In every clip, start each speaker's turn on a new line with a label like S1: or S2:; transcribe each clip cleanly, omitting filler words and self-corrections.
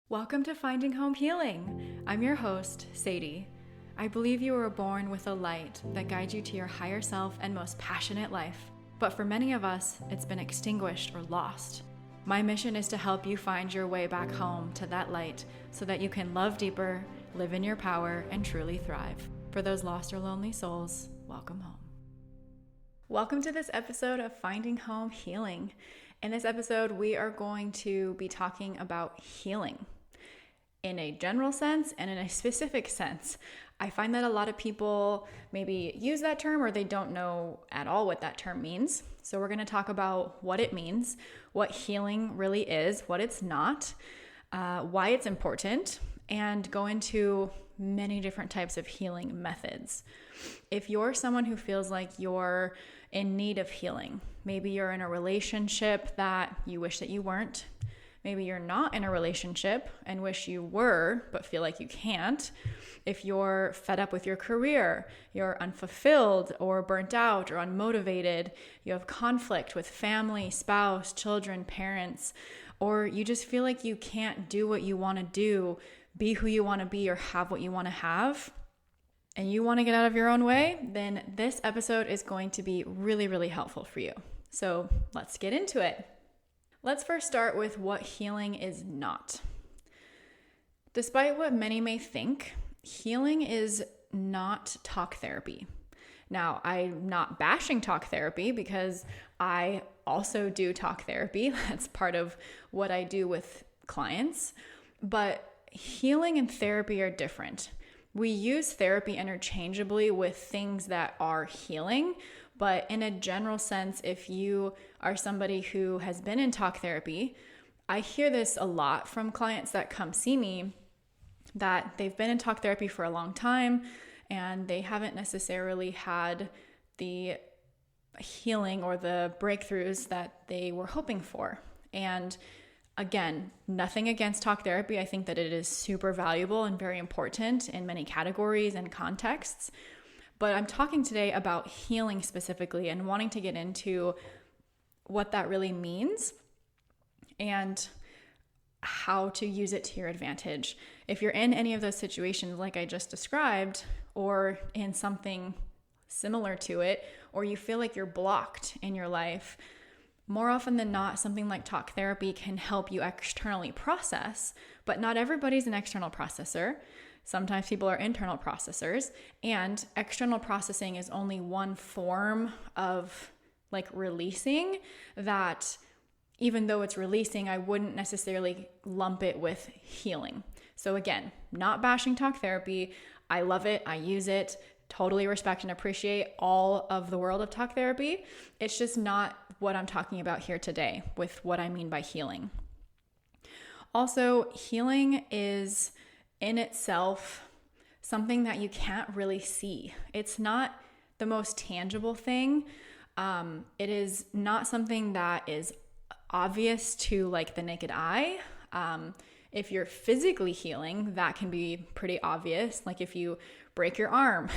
S1: Welcome to Finding Home Healing. I'm your host, Sadie. I believe you were born with a light that guides you to your higher self and most passionate life. But for many of us, it's been extinguished or lost. My mission is to help you find your way back home to that light so that you can love deeper, live in your power, and truly thrive. For those lost or lonely souls, welcome home. Welcome to this episode of Finding Home Healing. In this episode, we are going to be talking about healing in a general sense and in a specific sense. I find that a lot of people maybe use that term or they don't know at all what that term means. So we're going to talk about what it means, what healing really is, what it's not, why it's important, and go into many different types of healing methods. If you're someone who feels like you're in need of healing, maybe you're in a relationship that you wish that you weren't, maybe you're not in a relationship and wish you were, but feel like you can't. If you're fed up with your career, you're unfulfilled or burnt out or unmotivated, you have conflict with family, spouse, children, parents, or you just feel like you can't do what you want to do, be who you want to be, or have what you want to have, and you want to get out of your own way, then this episode is going to be really, really helpful for you. So let's get into it. Let's first start with what healing is not. Despite what many may think, healing is not talk therapy. Now, I'm not bashing talk therapy because I also do talk therapy. That's part of what I do with clients. But healing and therapy are different. We use therapy interchangeably with things that are healing, but in a general sense, if you are somebody who has been in talk therapy, I hear this a lot from clients that come see me, that they've been in talk therapy for a long time and they haven't necessarily had the healing or the breakthroughs that they were hoping for. And again, nothing against talk therapy. I think that it is super valuable and very important in many categories and contexts. But I'm talking today about healing specifically and wanting to get into what that really means and how to use it to your advantage. If you're in any of those situations like I just described, or in something similar to it, or you feel like you're blocked in your life, more often than not, something like talk therapy can help you externally process, but not everybody's an external processor. Sometimes people are internal processors, and external processing is only one form of releasing that, even though it's releasing, I wouldn't necessarily lump it with healing. So again, not bashing talk therapy. I love it. I use it. Totally respect and appreciate all of the world of talk therapy. It's just not what I'm talking about here today with what I mean by healing. Also, healing is in itself something that you can't really see. It's not the most tangible thing. It is not something that is obvious to the naked eye. If you're physically healing, that can be pretty obvious. Like if you break your arm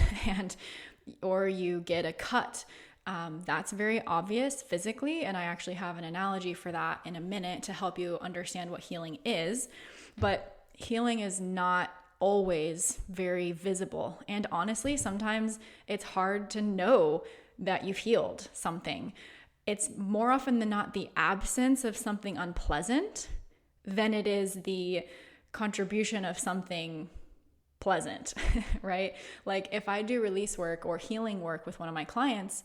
S1: or you get a cut, that's very obvious physically. And I actually have an analogy for that in a minute to help you understand what healing is. But healing is not always very visible. And honestly, sometimes it's hard to know that you've healed something. It's more often than not the absence of something unpleasant than it is the contribution of something pleasant, right? Like if I do release work or healing work with one of my clients,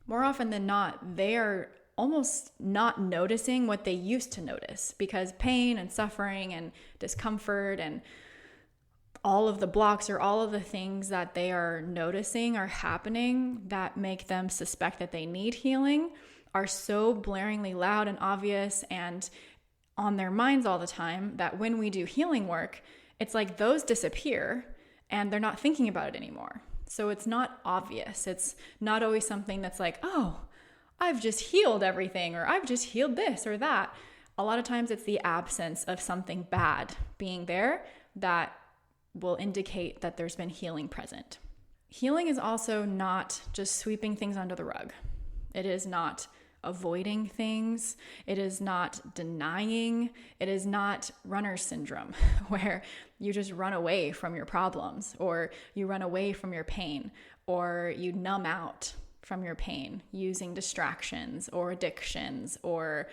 S1: more often than not, they are almost not noticing what they used to notice because pain and suffering and discomfort and all of the blocks or all of the things that they are noticing are happening that make them suspect that they need healing are so blaringly loud and obvious and on their minds all the time that when we do healing work, it's like those disappear and they're not thinking about it anymore. So it's not obvious. It's not always something that's like, oh, I've just healed everything, or I've just healed this or that. A lot of times it's the absence of something bad being there that will indicate that there's been healing present. Healing is also not just sweeping things under the rug. It is not, avoiding things. It is not denying. It is not runner's syndrome where you just run away from your problems, or you run away from your pain, or you numb out from your pain using distractions or addictions or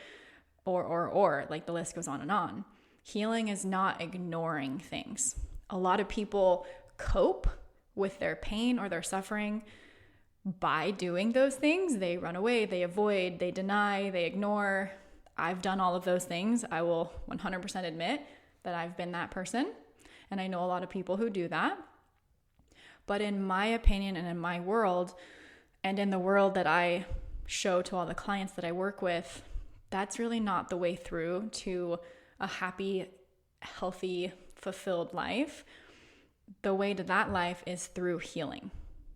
S1: like the list goes on and on. Healing is not ignoring things. A lot of people cope with their pain or their suffering by doing those things. They run away, they avoid, they deny, they ignore. I've done all of those things. I will 100% admit that I've been that person, and I know a lot of people who do that. But in my opinion and in my world, and in the world that I show to all the clients that I work with, that's really not the way through to a happy, healthy, fulfilled life. The way to that life is through healing.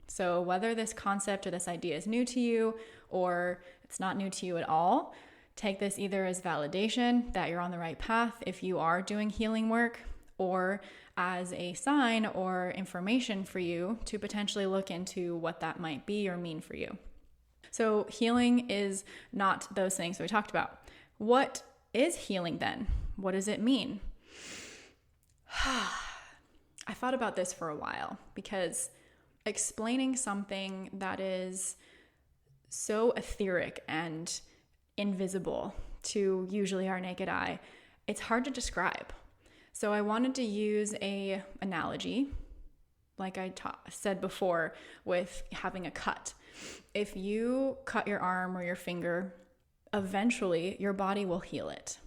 S1: So whether this concept or this idea is new to you or it's not new to you at all, take this either as validation that you're on the right path if you are doing healing work, or as a sign or information for you to potentially look into what that might be or mean for you. So healing is not those things that we talked about. What is healing then? What does it mean? I thought about this for a while, because explaining something that is so etheric and invisible to usually our naked eye, it's hard to describe. So I wanted to use an analogy, like I said before, with having a cut. If you cut your arm or your finger, eventually your body will heal it,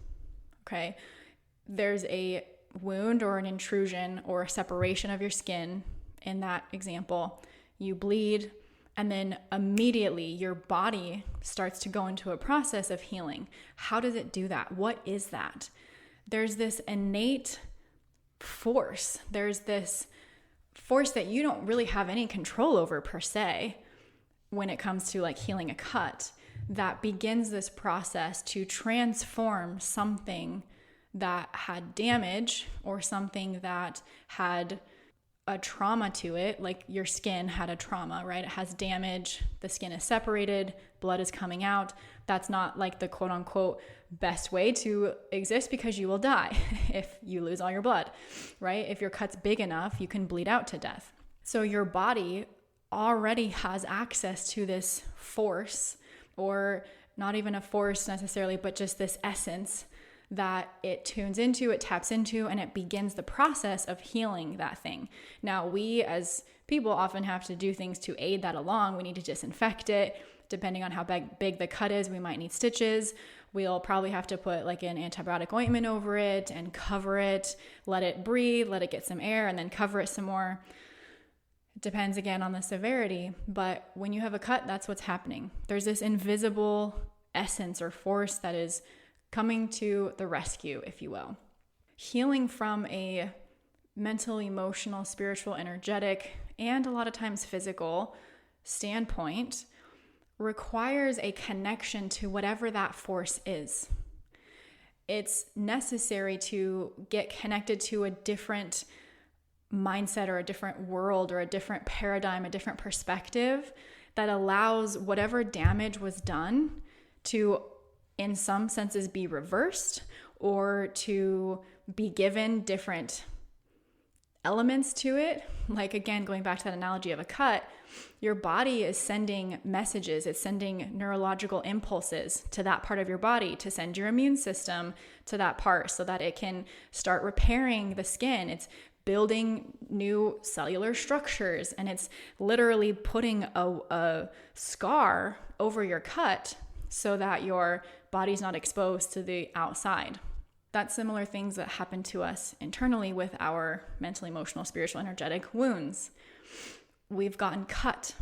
S1: okay? There's a wound or an intrusion or a separation of your skin. In that example, you bleed, and then immediately your body starts to go into a process of healing. How does it do that? What is that? There's this innate force. There's this force that you don't really have any control over per se when it comes to like healing a cut, that begins this process to transform something that had damage or something that had a trauma to it, like your skin had a trauma, right? It has damage, the skin is separated, blood is coming out. That's not like the quote unquote best way to exist, because you will die if you lose all your blood, right? If your cut's big enough, you can bleed out to death. So your body already has access to this force, or not even a force necessarily, but just this essence that it tunes into, it taps into, and it begins the process of healing that thing. Now, we as people often have to do things to aid that along. We need to disinfect it. Depending on how big the cut is, we might need stitches. We'll probably have to put like an antibiotic ointment over it and cover it, let it breathe, let it get some air, and then cover it some more. It depends again on the severity, but when you have a cut, that's what's happening. There's this invisible essence or force that is coming to the rescue, if you will. Healing from a mental, emotional, spiritual, energetic, and a lot of times physical standpoint requires a connection to whatever that force is. It's necessary to get connected to a different mindset or a different world or a different paradigm, a different perspective that allows whatever damage was done to, in some senses, be reversed, or to be given different elements to it. Like, again, going back to that analogy of a cut, your body is sending messages. It's sending neurological impulses to that part of your body to send your immune system to that part so that it can start repairing the skin. It's building new cellular structures, and it's literally putting a scar over your cut so that your body's not exposed to the outside. That's similar things that happen to us internally with our mental, emotional, spiritual, energetic wounds. We've gotten cut,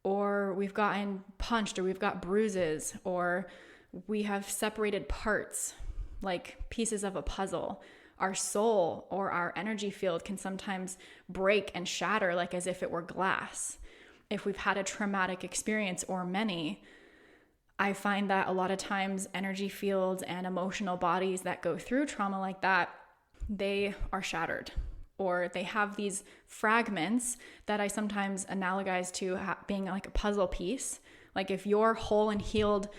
S1: or we've gotten punched, or we've got bruises, or we have separated parts, like pieces of a puzzle. Our soul or our energy field can sometimes break and shatter, like as if it were glass. If we've had a traumatic experience, or many, I find that a lot of times energy fields and emotional bodies that go through trauma like that, they are shattered, or they have these fragments that I sometimes analogize to being like a puzzle piece. Like if you're whole and healed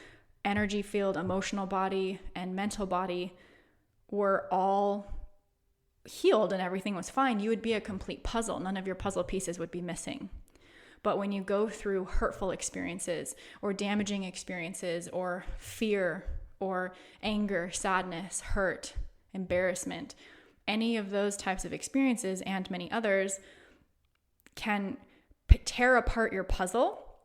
S1: energy field, emotional body, and mental body were all healed and everything was fine, you would be a complete puzzle. None of your puzzle pieces would be missing. But when you go through hurtful experiences or damaging experiences or fear or anger, sadness, hurt, embarrassment, any of those types of experiences and many others can tear apart your puzzle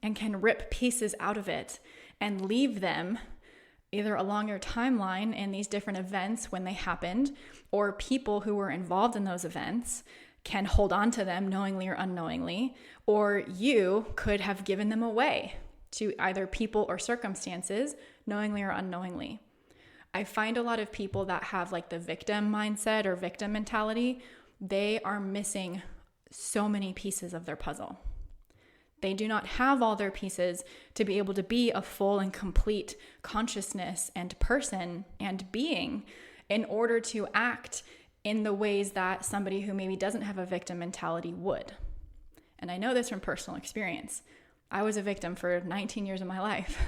S1: and can rip pieces out of it and leave them either along your timeline in these different events when they happened, or people who were involved in those events can hold on to them knowingly or unknowingly, or you could have given them away to either people or circumstances knowingly or unknowingly. I find a lot of people that have like the victim mindset or victim mentality, they are missing so many pieces of their puzzle. They do not have all their pieces to be able to be a full and complete consciousness and person and being in order to act in the ways that somebody who maybe doesn't have a victim mentality would. And I know this from personal experience. I was a victim for 19 years of my life,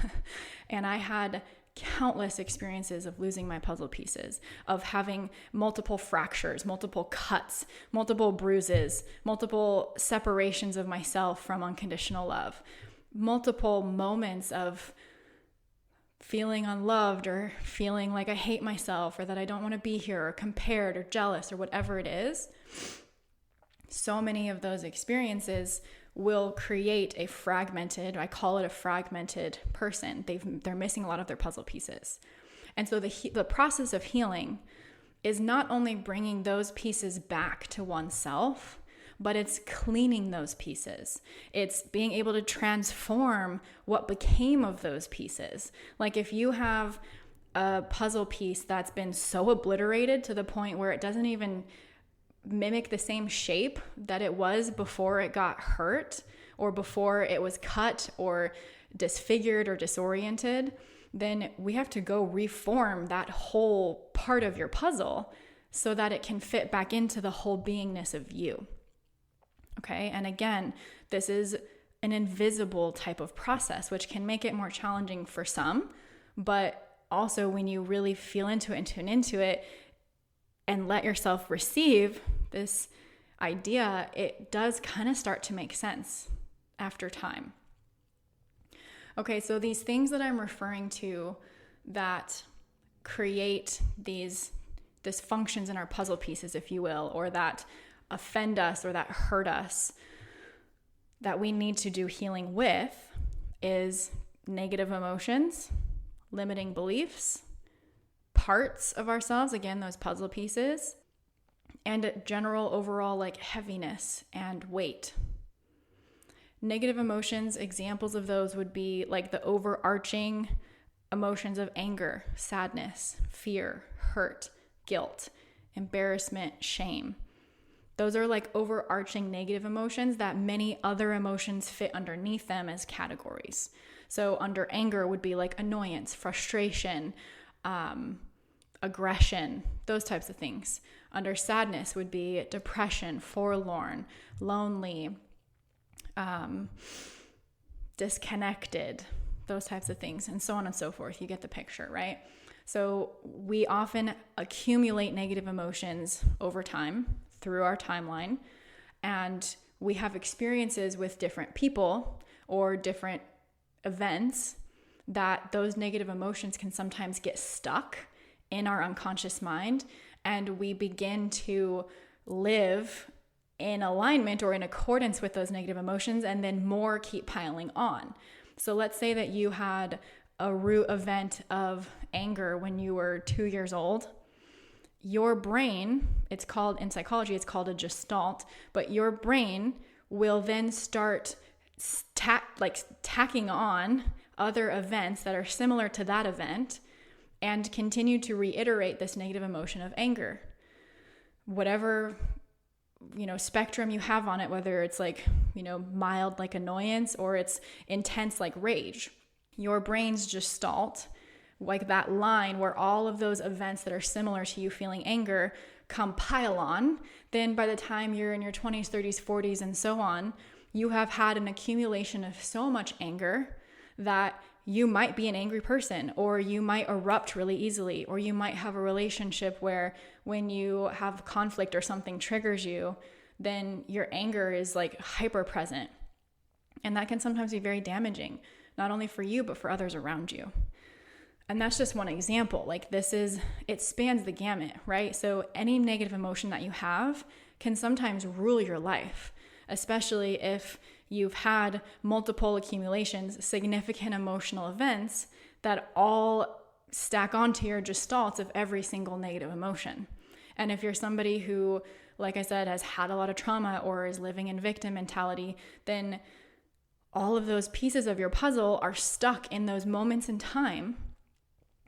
S1: and I had countless experiences of losing my puzzle pieces, of having multiple fractures, multiple cuts, multiple bruises, multiple separations of myself from unconditional love, multiple moments of feeling unloved or feeling like I hate myself or that I don't want to be here or compared or jealous or whatever it is. So many of those experiences will create a fragmented, I call it a fragmented person. They're missing a lot of their puzzle pieces. And so the process of healing is not only bringing those pieces back to oneself, but it's cleaning those pieces. It's being able to transform what became of those pieces. Like if you have a puzzle piece that's been so obliterated to the point where it doesn't even mimic the same shape that it was before it got hurt or before it was cut or disfigured or disoriented, then we have to go reform that whole part of your puzzle so that it can fit back into the whole beingness of you. Okay, and again, this is an invisible type of process, which can make it more challenging for some, but also when you really feel into it and tune into it and let yourself receive this idea, it does kind of start to make sense after time. Okay, so these things that I'm referring to that create these dysfunctions in our puzzle pieces, if you will, or that offend us or that hurt us, that we need to do healing with is negative emotions, limiting beliefs, parts of ourselves, again, those puzzle pieces, and general overall like heaviness and weight. Negative emotions, examples of those would be like the overarching emotions of anger, sadness, fear, hurt, guilt, embarrassment, shame. Those are like overarching negative emotions that many other emotions fit underneath them as categories. So under anger would be like annoyance, frustration, aggression, those types of things. Under sadness would be depression, forlorn, lonely, disconnected, those types of things, and so on and so forth. You get the picture, right? So we often accumulate negative emotions over time through our timeline, and we have experiences with different people or different events that those negative emotions can sometimes get stuck in our unconscious mind, and we begin to live in alignment or in accordance with those negative emotions, and then more keep piling on. So let's say that you had a root event of anger when you were 2 years old. Your brain, it's called, in psychology, it's called a gestalt, but your brain will then start tacking on other events that are similar to that event and continue to reiterate this negative emotion of anger. Whatever, spectrum you have on it, whether it's like, mild like annoyance or it's intense like rage, your brain's gestalt, like that line where all of those events that are similar to you feeling anger compile on, then by the time you're in your 20s, 30s, 40s, and so on, you have had an accumulation of so much anger that you might be an angry person, or you might erupt really easily, or you might have a relationship where when you have conflict or something triggers you, then your anger is like hyper present. And that can sometimes be very damaging, not only for you, but for others around you. And that's just one example. Like it spans the gamut, right? So any negative emotion that you have can sometimes rule your life, especially if you've had multiple accumulations, significant emotional events that all stack onto your gestalt of every single negative emotion. And if you're somebody who, like I said, has had a lot of trauma or is living in victim mentality, then all of those pieces of your puzzle are stuck in those moments in time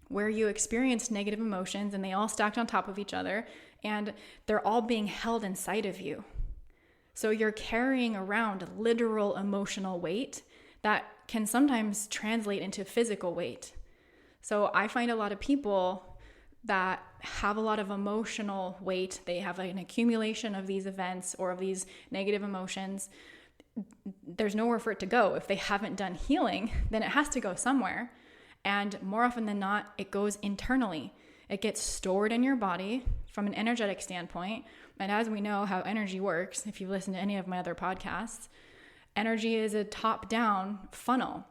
S1: where you experienced negative emotions, and they all stacked on top of each other, and they're all being held inside of you. So you're carrying around literal emotional weight that can sometimes translate into physical weight. So I find a lot of people that have a lot of emotional weight, they have an accumulation of these events or of these negative emotions. There's nowhere for it to go. If they haven't done healing, then it has to go somewhere. And more often than not, it goes internally. It gets stored in your body from an energetic standpoint. And as we know how energy works, if you listen to any of my other podcasts, energy is a top-down funnel.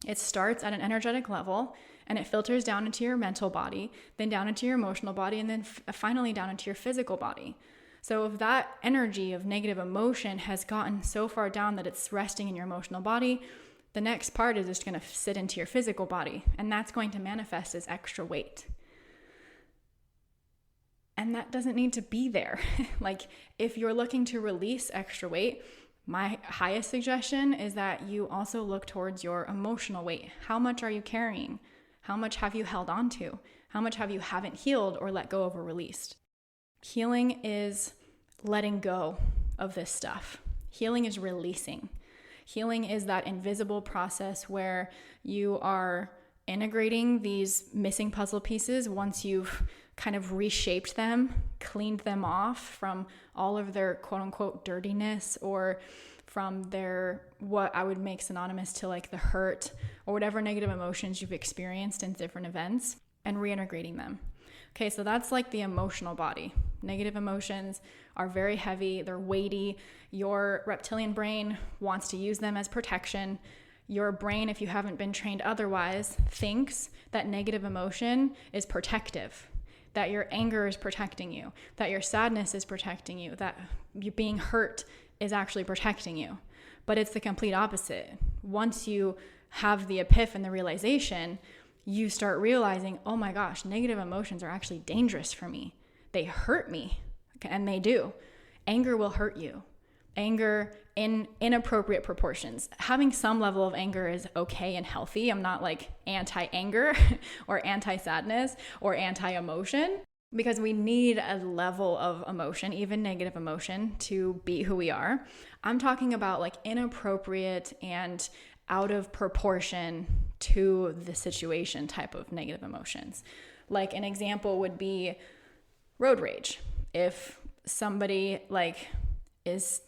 S1: It starts at an energetic level and it filters down into your mental body, then down into your emotional body, and then finally down into your physical body. So if that energy of negative emotion has gotten so far down that it's resting in your emotional body, the next part is just going to sit into your physical body, and that's going to manifest as extra weight. And that doesn't need to be there. Like, if you're looking to release extra weight, my highest suggestion is that you also look towards your emotional weight. How much are you carrying? How much have you held on to? How much have you haven't healed or let go of or released? Healing is letting go of this stuff. Healing is releasing. Healing is that invisible process where you are integrating these missing puzzle pieces once you've kind of reshaped them, cleaned them off from all of their quote unquote dirtiness, or from their, what I would make synonymous to like the hurt or whatever negative emotions you've experienced in different events, and reintegrating them. Okay, so that's like the emotional body. Negative emotions are very heavy, they're weighty. Your reptilian brain wants to use them as protection. Your brain, if you haven't been trained otherwise, thinks that negative emotion is protective, that your anger is protecting you, that your sadness is protecting you, that you being hurt is actually protecting you. But it's the complete opposite. Once you have the epiphany, the realization, you start realizing, oh my gosh, negative emotions are actually dangerous for me. They hurt me, and they do. Anger will hurt you. Anger in inappropriate proportions. Having some level of anger is okay and healthy. I'm not like anti-anger or anti-sadness or anti-emotion, because we need a level of emotion, even negative emotion, to be who we are. I'm talking about like inappropriate and out of proportion to the situation type of negative emotions. Like an example would be road rage. If somebody like is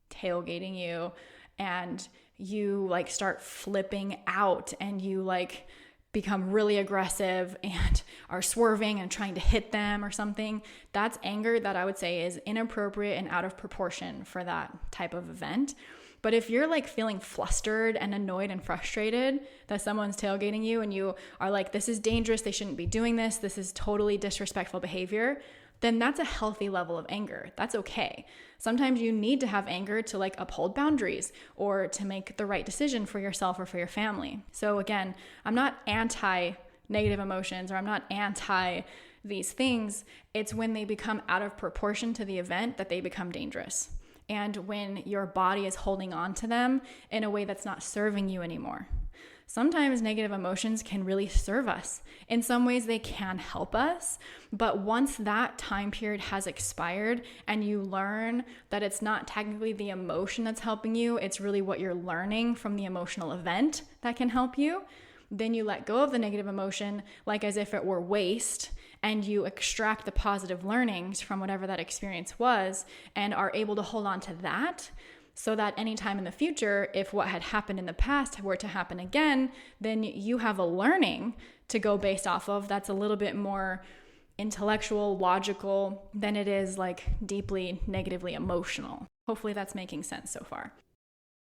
S1: tailgating you and you like start flipping out and you like become really aggressive and are swerving and trying to hit them or something, that's anger that I would say is inappropriate and out of proportion for that type of event. But if you're like feeling flustered and annoyed and frustrated that someone's tailgating you and you are like, this is dangerous, they shouldn't be doing this, this is totally disrespectful behavior, then that's a healthy level of anger. That's okay. Sometimes you need to have anger to like uphold boundaries or to make the right decision for yourself or for your family. So again, I'm not anti negative emotions, or I'm not anti these things. It's when they become out of proportion to the event that they become dangerous. And when your body is holding on to them in a way that's not serving you anymore. Sometimes negative emotions can really serve us. In some ways, they can help us. But once that time period has expired and you learn that it's not technically the emotion that's helping you, it's really what you're learning from the emotional event that can help you, then you let go of the negative emotion like as if it were waste, and you extract the positive learnings from whatever that experience was and are able to hold on to that. so that anytime in the future, if what had happened in the past were to happen again, then you have a learning to go based off of that's a little bit more intellectual, logical than it is like deeply negatively emotional. Hopefully that's making sense so far.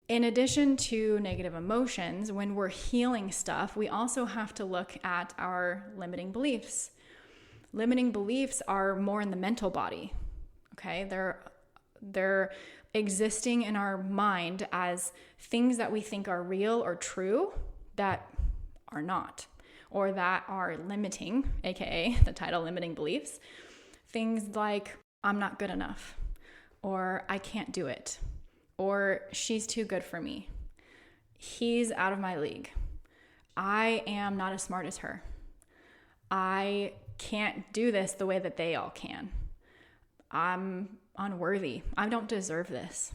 S1: In addition to negative emotions, when we're healing stuff, we also have to look at our limiting beliefs. Limiting beliefs are more in the mental body, okay? They're existing in our mind as things that we think are real or true that are not, or that are limiting, aka the title limiting beliefs. Things like, I'm not good enough, or I can't do it, or she's too good for me, he's out of my league, I am not as smart as her, I can't do this the way that they all can, I'm unworthy, I don't deserve this,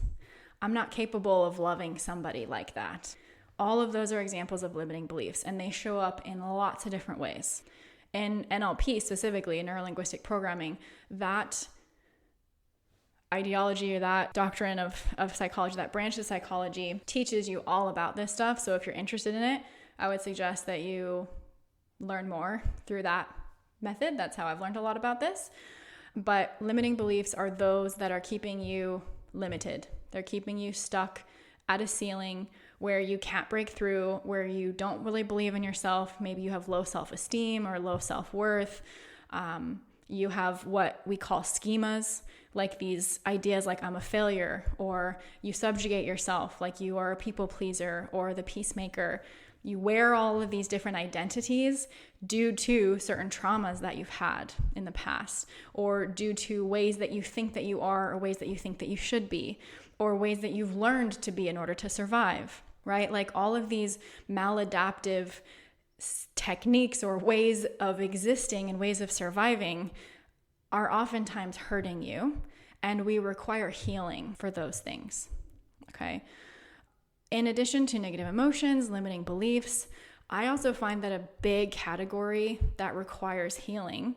S1: I'm not capable of loving somebody like that. All of those are examples of limiting beliefs, and they show up in lots of different ways. In NLP, specifically in neuro-linguistic programming, that ideology or that doctrine of psychology, that branch of psychology, teaches you all about this stuff. So if you're interested in it, I would suggest that you learn more through that method. That's how I've learned a lot about this. But limiting beliefs are those that are keeping you limited. They're keeping you stuck at a ceiling where you can't break through, where you don't really believe in yourself. Maybe you have low self-esteem or low self-worth. You have what we call schemas, like these ideas like I'm a failure, or you subjugate yourself, like you are a people pleaser or the peacemaker. You wear all of these different identities due to certain traumas that you've had in the past, or due to ways that you think that you are, or ways that you think that you should be, or ways that you've learned to be in order to survive, right? Like all of these maladaptive techniques or ways of existing and ways of surviving are oftentimes hurting you, and we require healing for those things, okay? In addition to negative emotions, limiting beliefs, I also find that a big category that requires healing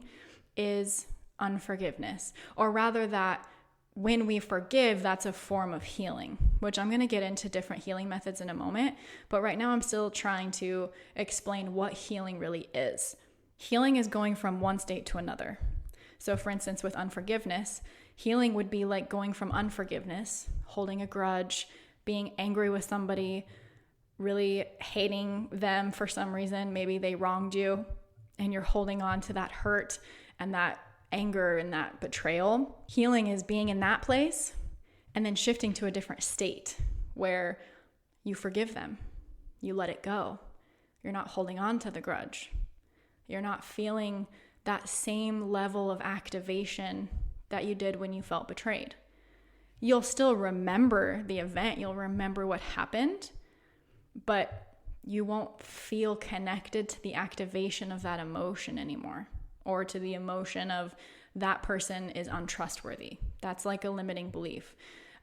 S1: is unforgiveness, or rather that when we forgive, that's a form of healing, which I'm going to get into different healing methods in a moment. But right now I'm still trying to explain what healing really is. Healing is going from one state to another. So for instance, with unforgiveness, healing would be like going from unforgiveness, holding a grudge, being angry with somebody, really hating them for some reason. Maybe they wronged you and you're holding on to that hurt and that anger and that betrayal. Healing is being in that place and then shifting to a different state where you forgive them. You let it go. You're not holding on to the grudge. You're not feeling that same level of activation that you did when you felt betrayed. You'll still remember the event. You'll remember what happened, but you won't feel connected to the activation of that emotion anymore, or to the emotion of that person is untrustworthy. That's like a limiting belief.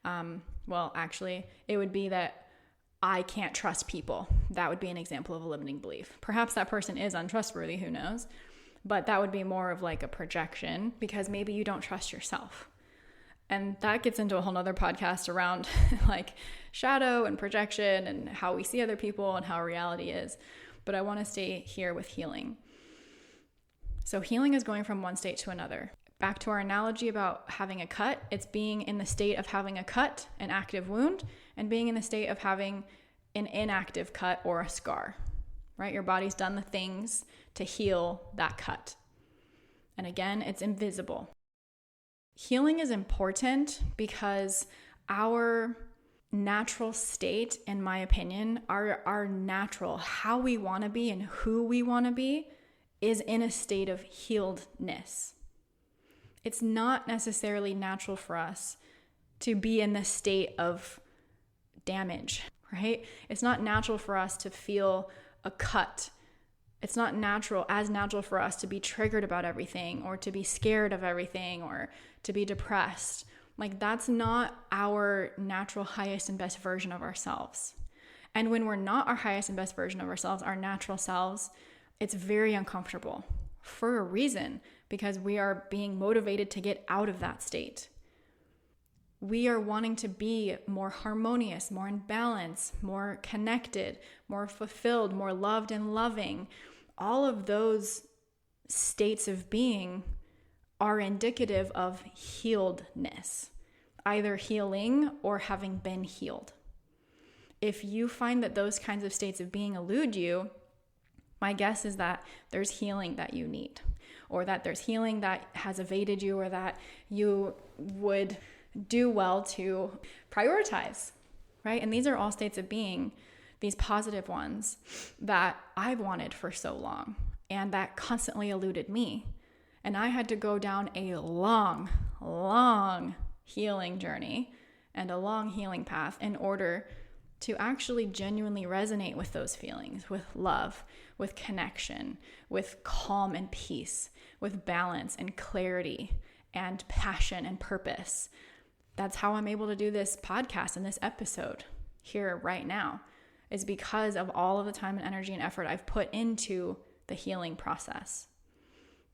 S1: Well, actually, it would be that I can't trust people. That would be an example of a limiting belief. Perhaps that person is untrustworthy, who knows? But that would be more of like a projection, because maybe you don't trust yourself. And that gets into a whole nother podcast around like shadow and projection and how we see other people and how reality is. But I want to stay here with healing. So healing is going from one state to another. Back to our analogy about having a cut, it's being in the state of having a cut, an active wound, and being in the state of having an inactive cut or a scar, right? Your body's done the things to heal that cut. And again, it's invisible. Healing is important because our natural state, in my opinion, our natural, how we want to be and who we want to be, is in a state of healedness. It's not necessarily natural for us to be in the state of damage, right? It's not natural for us to feel a cut. It's not as natural for us to be triggered about everything, or to be scared of everything, or to be depressed. Like, that's not our natural highest and best version of ourselves. And when we're not our highest and best version of ourselves, our natural selves, it's very uncomfortable for a reason, because we are being motivated to get out of that state. We are wanting to be more harmonious, more in balance, more connected, more fulfilled, more loved and loving. All of those states of being are indicative of healedness, either healing or having been healed. If you find that those kinds of states of being elude you, my guess is that there's healing that you need, or that there's healing that has evaded you, or that you would do well to prioritize, right? And these are all states of being, these positive ones that I've wanted for so long and that constantly eluded me. And I had to go down a long, long healing journey and a long healing path in order to actually genuinely resonate with those feelings, with love, with connection, with calm and peace, with balance and clarity and passion and purpose. That's how I'm able to do this podcast and this episode here right now, is because of all of the time and energy and effort I've put into the healing process.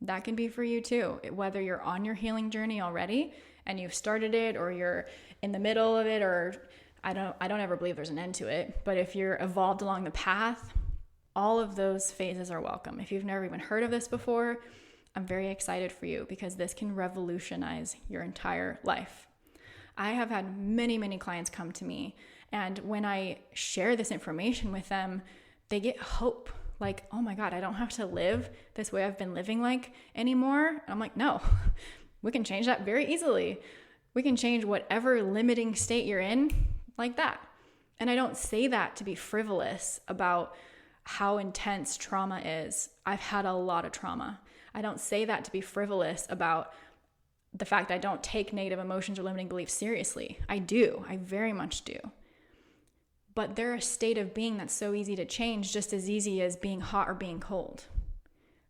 S1: That can be for you too, whether you're on your healing journey already and you've started it, or you're in the middle of it, or I don't ever believe there's an end to it, but if you're evolved along the path, all of those phases are welcome. If you've never even heard of this before, I'm very excited for you, because this can revolutionize your entire life. I have had many, many clients come to me, and when I share this information with them, they get hope. Like, oh my God, I don't have to live this way I've been living like anymore. And I'm like, no, we can change that very easily. We can change whatever limiting state you're in like that. And I don't say that to be frivolous about how intense trauma is. I've had a lot of trauma. I don't say that to be frivolous about the fact that I don't take negative emotions or limiting beliefs seriously. I do. I very much do. But they're a state of being that's so easy to change, just as easy as being hot or being cold.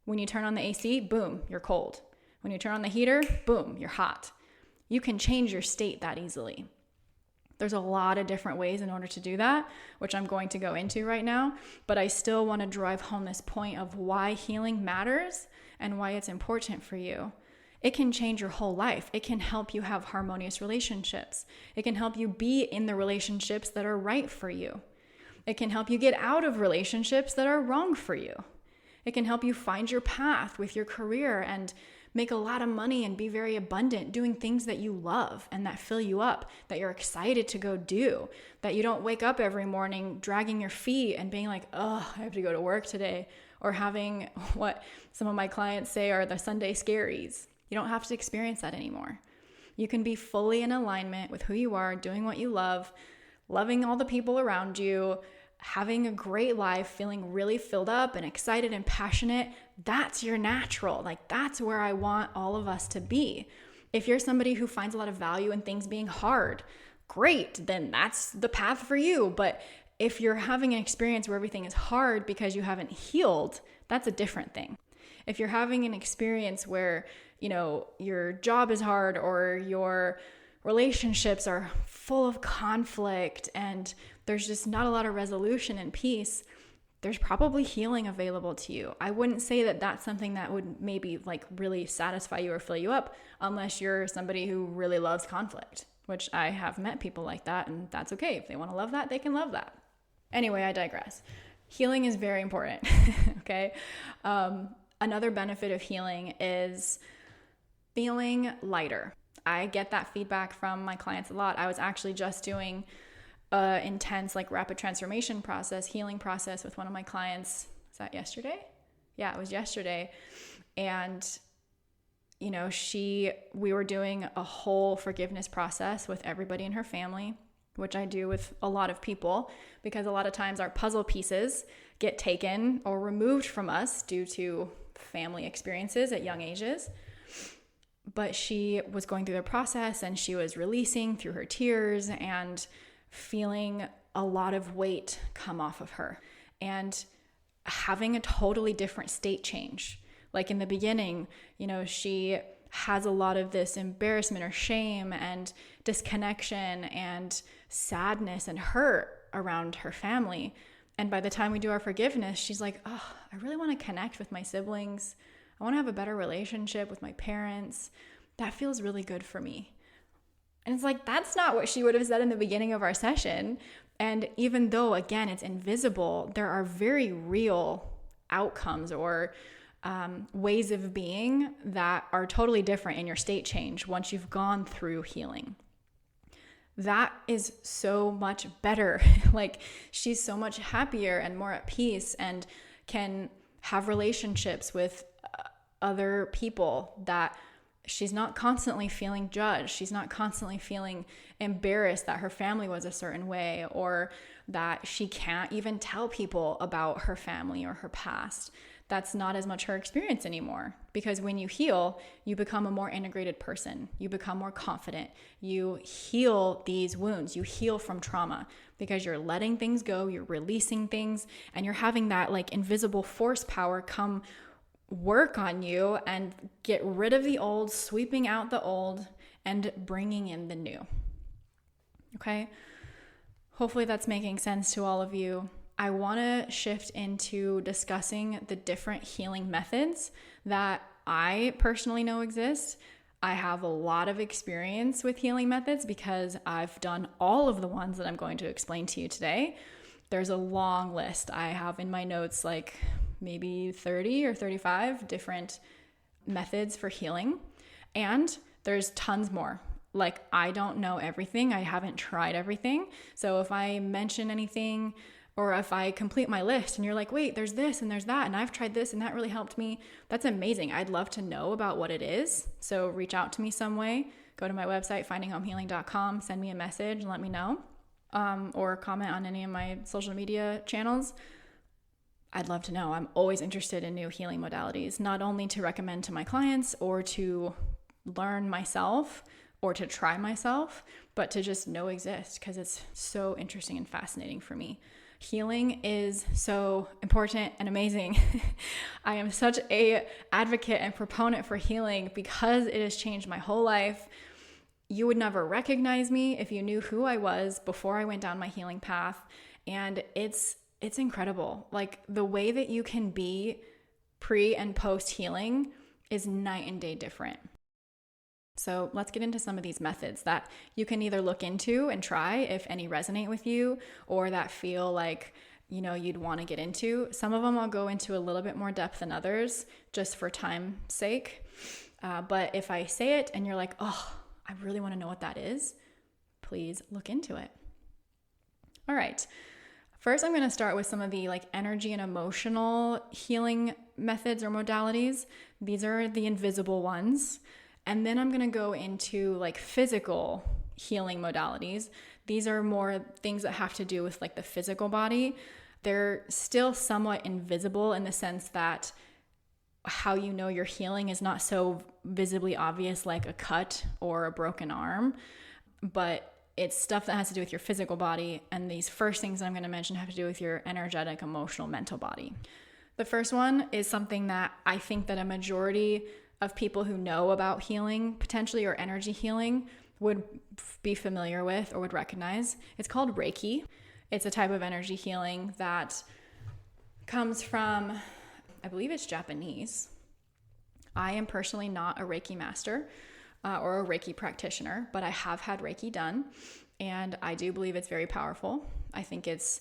S1: When you turn on the AC, boom, you're cold. When you turn on the heater, boom, you're hot. You can change your state that easily. There's a lot of different ways in order to do that, which I'm going to go into right now, but I still want to drive home this point of why healing matters and why it's important for you. It can change your whole life. It can help you have harmonious relationships. It can help you be in the relationships that are right for you. It can help you get out of relationships that are wrong for you. It can help you find your path with your career and make a lot of money and be very abundant doing things that you love and that fill you up, that you're excited to go do, that you don't wake up every morning dragging your feet and being like, oh, I have to go to work today, or having what some of my clients say are the Sunday scaries. You don't have to experience that anymore. You can be fully in alignment with who you are, doing what you love, loving all the people around you, having a great life, feeling really filled up and excited and passionate. That's your natural. Like, that's where I want all of us to be. If you're somebody who finds a lot of value in things being hard, great, then that's the path for you. But if you're having an experience where everything is hard because you haven't healed, that's a different thing. If you're having an experience where, your job is hard, or your relationships are full of conflict and there's just not a lot of resolution and peace, there's probably healing available to you. I wouldn't say that that's something that would maybe really satisfy you or fill you up unless you're somebody who really loves conflict, which I have met people like that, and that's okay. If they want to love that, they can love that. Anyway, I digress. Healing is very important, okay? Another benefit of healing is feeling lighter. I get that feedback from my clients a lot. I was actually just doing an intense rapid transformation process, healing process with one of my clients. Was that yesterday? Yeah, it was yesterday. And, we were doing a whole forgiveness process with everybody in her family, which I do with a lot of people, because a lot of times our puzzle pieces get taken or removed from us due to family experiences at young ages. But she was going through the process, and she was releasing through her tears and feeling a lot of weight come off of her and having a totally different state change. Like in the beginning, she has a lot of this embarrassment or shame and disconnection and sadness and hurt around her family. And by the time we do our forgiveness, she's like, oh, I really want to connect with my siblings. I want to have a better relationship with my parents. That feels really good for me. And it's like, that's not what she would have said in the beginning of our session. And even though, again, it's invisible, there are very real outcomes or ways of being that are totally different in your state change once you've gone through healing. That is so much better. Like, she's so much happier and more at peace and can have relationships with other people, that she's not constantly feeling judged. She's not constantly feeling embarrassed that her family was a certain way, or that she can't even tell people about her family or her past. That's not as much her experience anymore, because when you heal, you become a more integrated person. You become more confident. You heal these wounds. You heal from trauma because you're letting things go, you're releasing things, and you're having that like invisible force power come work on you and get rid of the old, sweeping out the old and bringing in the new. Okay? Hopefully that's making sense to all of you. I want to shift into discussing the different healing methods that I personally know exist. I have a lot of experience with healing methods because I've done all of the ones that I'm going to explain to you today. There's a long list. I have in my notes like maybe 30 or 35 different methods for healing. And there's tons more. Like, I don't know everything. I haven't tried everything. So if I mention anything, or if I complete my list and you're like, wait, there's this and there's that, and I've tried this and that really helped me, that's amazing. I'd love to know about what it is. So reach out to me some way. Go to my website, findinghomehealing.com, send me a message and let me know, or comment on any of my social media channels. I'd love to know. I'm always interested in new healing modalities, not only to recommend to my clients or to learn myself or to try myself, but to just know exist, because it's so interesting and fascinating for me. Healing is so important and amazing. I am such a advocate and proponent for healing because it has changed my whole life. You would never recognize me if you knew who I was before I went down my healing path. And it's incredible. Like, the way that you can be pre and post healing is night and day different. So let's get into some of these methods that you can either look into and try if any resonate with you, or that feel like, you know, you'd want to get into. Some of them I'll go into a little bit more depth than others just for time's sake. But if I say it and you're like, oh, I really want to know what that is, please look into it. All right. First, I'm going to start with some of the like energy and emotional healing methods or modalities. These are the invisible ones. And then I'm going to go into like physical healing modalities. These are more things that have to do with like the physical body. They're still somewhat invisible in the sense that how you know you're healing is not so visibly obvious like a cut or a broken arm, but it's stuff that has to do with your physical body. And these first things I'm going to mention have to do with your energetic, emotional, mental body. The first one is something that I think that a majority of people who know about healing potentially, or energy healing, would be familiar with or would recognize. It's called Reiki. It's a type of energy healing that comes from, I believe it's Japanese. I am personally not a Reiki master or a Reiki practitioner, but I have had Reiki done, and I do believe it's very powerful. I think it's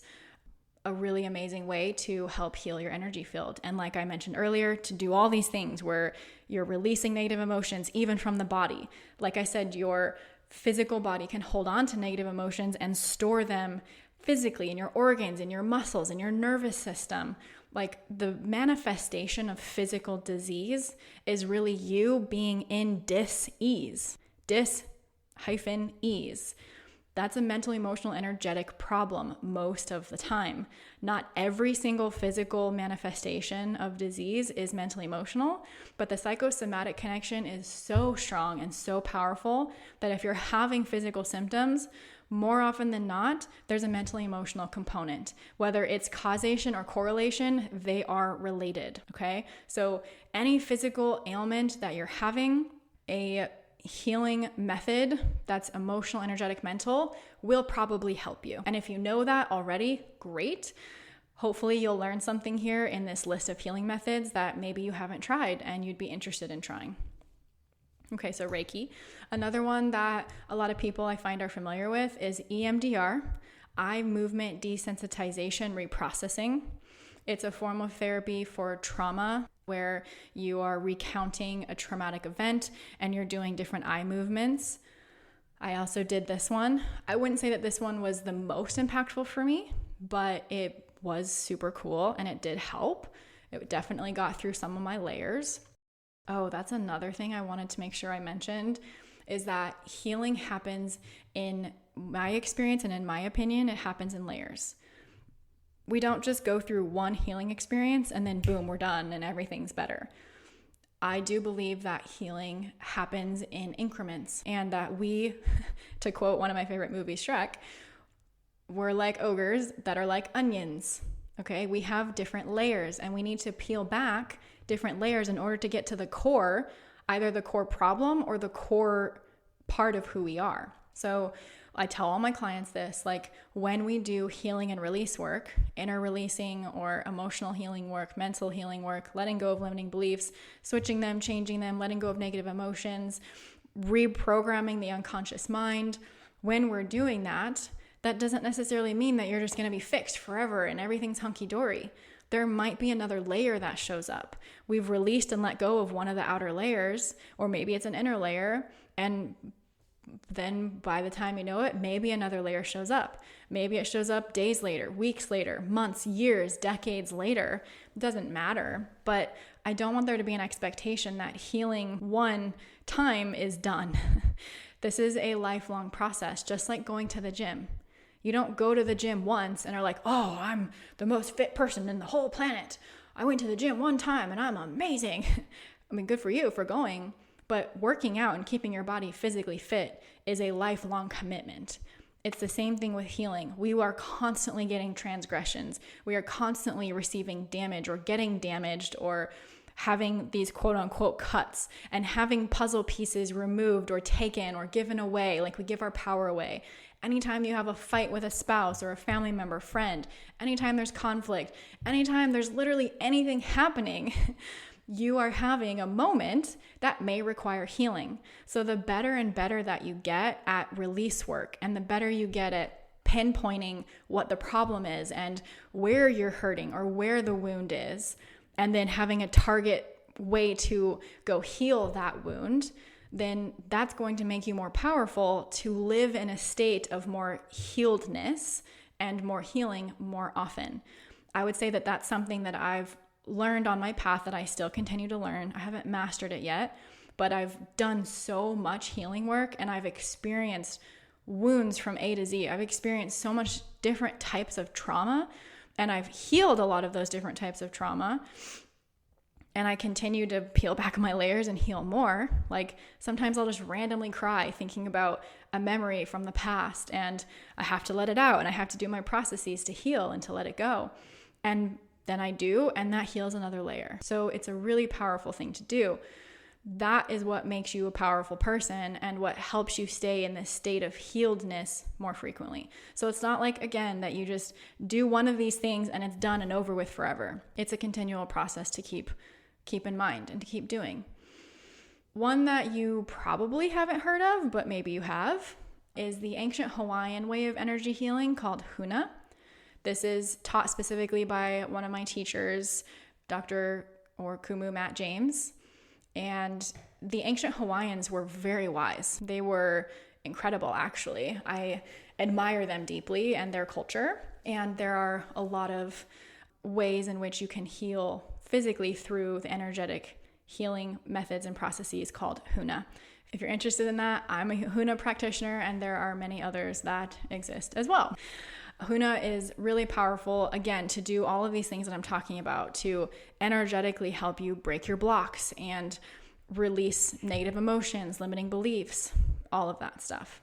S1: a really amazing way to help heal your energy field. And like I mentioned earlier, to do all these things where you're releasing negative emotions, even from the body. Like I said, your physical body can hold on to negative emotions and store them physically in your organs, in your muscles, in your nervous system. Like, the manifestation of physical disease is really you being in dis-ease. Dis-ease. That's a mental, emotional, energetic problem most of the time. Not every single physical manifestation of disease is mentally emotional, but the psychosomatic connection is so strong and so powerful that if you're having physical symptoms, more often than not, there's a mentally emotional component. Whether it's causation or correlation, they are related, okay? So any physical ailment that you're having, a healing method that's emotional, energetic, mental will probably help you. And if you know that already, great. Hopefully you'll learn something here in this list of healing methods that maybe you haven't tried and you'd be interested in trying. Okay, so Reiki. Another one that a lot of people I find are familiar with is EMDR, eye movement desensitization reprocessing. It's a form of therapy for trauma where you are recounting a traumatic event and you're doing different eye movements. I also did this one. I wouldn't say that this one was the most impactful for me, but it was super cool and it did help. It definitely got through some of my layers. Oh, that's another thing I wanted to make sure I mentioned is that healing happens, in my experience and in my opinion, it happens in layers. We don't just go through one healing experience and then boom, we're done and everything's better. I do believe that healing happens in increments and that we, to quote one of my favorite movies, Shrek, we're like ogres that are like onions. Okay, we have different layers and we need to peel back different layers in order to get to the core, either the core problem or the core part of who we are. So I tell all my clients this, like when we do healing and release work, inner releasing or emotional healing work, mental healing work, letting go of limiting beliefs, switching them, changing them, letting go of negative emotions, reprogramming the unconscious mind. When we're doing that, that doesn't necessarily mean that you're just going to be fixed forever and everything's hunky-dory. There might be another layer that shows up. We've released and let go of one of the outer layers, or maybe it's an inner layer, and then by the time you know it, maybe another layer shows up. Maybe it shows up days later, weeks later, months, years, decades later. It doesn't matter. But I don't want there to be an expectation that healing one time is done. This is a lifelong process, just like going to the gym. You don't go to the gym once and are like, oh, I'm the most fit person in the whole planet. I went to the gym one time and I'm amazing. I mean, good for you for going. But working out and keeping your body physically fit is a lifelong commitment. It's the same thing with healing. We are constantly getting transgressions. We are constantly receiving damage or getting damaged or having these quote unquote cuts and having puzzle pieces removed or taken or given away, like we give our power away. Anytime you have a fight with a spouse or a family member, friend, anytime there's conflict, anytime there's literally anything happening, you are having a moment that may require healing. So the better and better that you get at release work and the better you get at pinpointing what the problem is and where you're hurting or where the wound is, and then having a target way to go heal that wound, then that's going to make you more powerful to live in a state of more healedness and more healing more often. I would say that that's something that I've learned on my path that I still continue to learn. I haven't mastered it yet, but I've done so much healing work and I've experienced wounds from A to Z. I've experienced so much different types of trauma and I've healed a lot of those different types of trauma. And I continue to peel back my layers and heal more. Like sometimes I'll just randomly cry thinking about a memory from the past and I have to let it out and I have to do my processes to heal and to let it go. And then I do, and that heals another layer. So it's a really powerful thing to do. That is what makes you a powerful person and what helps you stay in this state of healedness more frequently. So it's not like, again, that you just do one of these things and it's done and over with forever. It's a continual process to keep in mind and to keep doing. One that you probably haven't heard of, but maybe you have, is the ancient Hawaiian way of energy healing called Huna. This is taught specifically by one of my teachers, Dr. or Kumu Matt James. And the ancient Hawaiians were very wise. They were incredible, actually. I admire them deeply and their culture. And there are a lot of ways in which you can heal physically through the energetic healing methods and processes called Huna. If you're interested in that, I'm a Huna practitioner, and there are many others that exist as well. Huna is really powerful, again, to do all of these things that I'm talking about, to energetically help you break your blocks and release negative emotions, limiting beliefs, all of that stuff.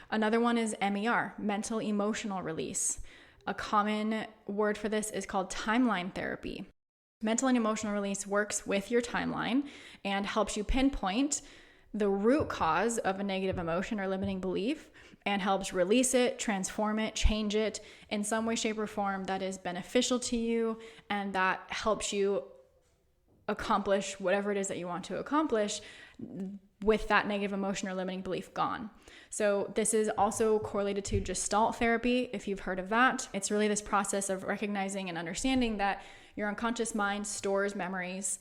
S1: Another one is MER, mental emotional release. A common word for this is called timeline therapy. Mental and emotional release works with your timeline and helps you pinpoint the root cause of a negative emotion or limiting belief and helps release it, transform it, change it in some way, shape, or form that is beneficial to you and that helps you accomplish whatever it is that you want to accomplish with that negative emotion or limiting belief gone. So this is also correlated to Gestalt therapy, if you've heard of that. It's really this process of recognizing and understanding that your unconscious mind stores memories,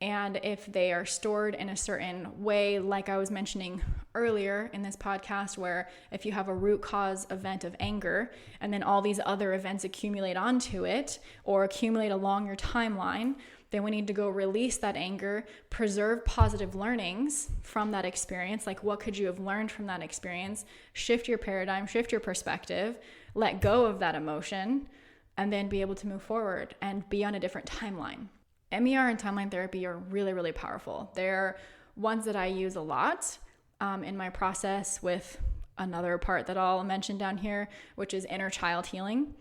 S1: and if they are stored in a certain way, like I was mentioning earlier in this podcast, where if you have a root cause event of anger and then all these other events accumulate onto it or accumulate along your timeline, then we need to go release that anger, preserve positive learnings from that experience. Like, what could you have learned from that experience? Shift your paradigm, shift your perspective, let go of that emotion, and then be able to move forward and be on a different timeline. MER and timeline therapy are really, really powerful. They're ones that I use a lot in my process with another part that I'll mention down here, which is inner child healing.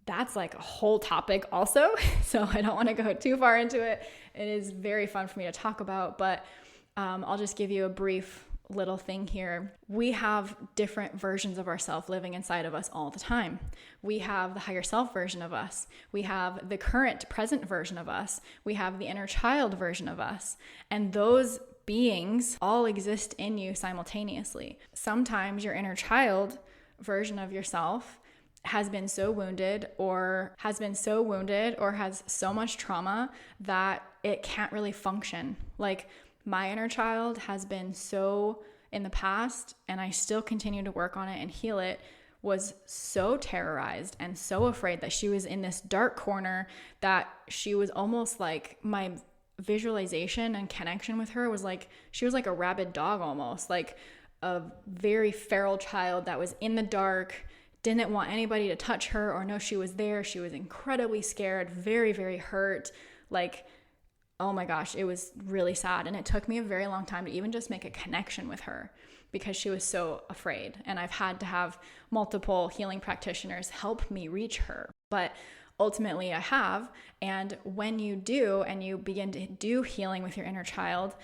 S1: That's like a whole topic also, so I don't want to go too far into it. It is very fun for me to talk about, but I'll just give you a brief little thing here. We have different versions of ourselves living inside of us all the time. We have the higher self version of us. We have the current present version of us. We have the inner child version of us. And those beings all exist in you simultaneously. Sometimes your inner child version of yourself has been so wounded or has so much trauma that it can't really function. Like, my inner child has been so in the past, and I still continue to work on it and heal it, was so terrorized and so afraid that she was in this dark corner that she was almost like, my visualization and connection with her was like, she was like a rabid dog almost, like a very feral child that was in the dark, didn't want anybody to touch her or know she was there. She was incredibly scared, very, very hurt. Like, oh my gosh, it was really sad. And it took me a very long time to even just make a connection with her because she was so afraid. And I've had to have multiple healing practitioners help me reach her. But ultimately I have. And when you do, and you begin to do healing with your inner child,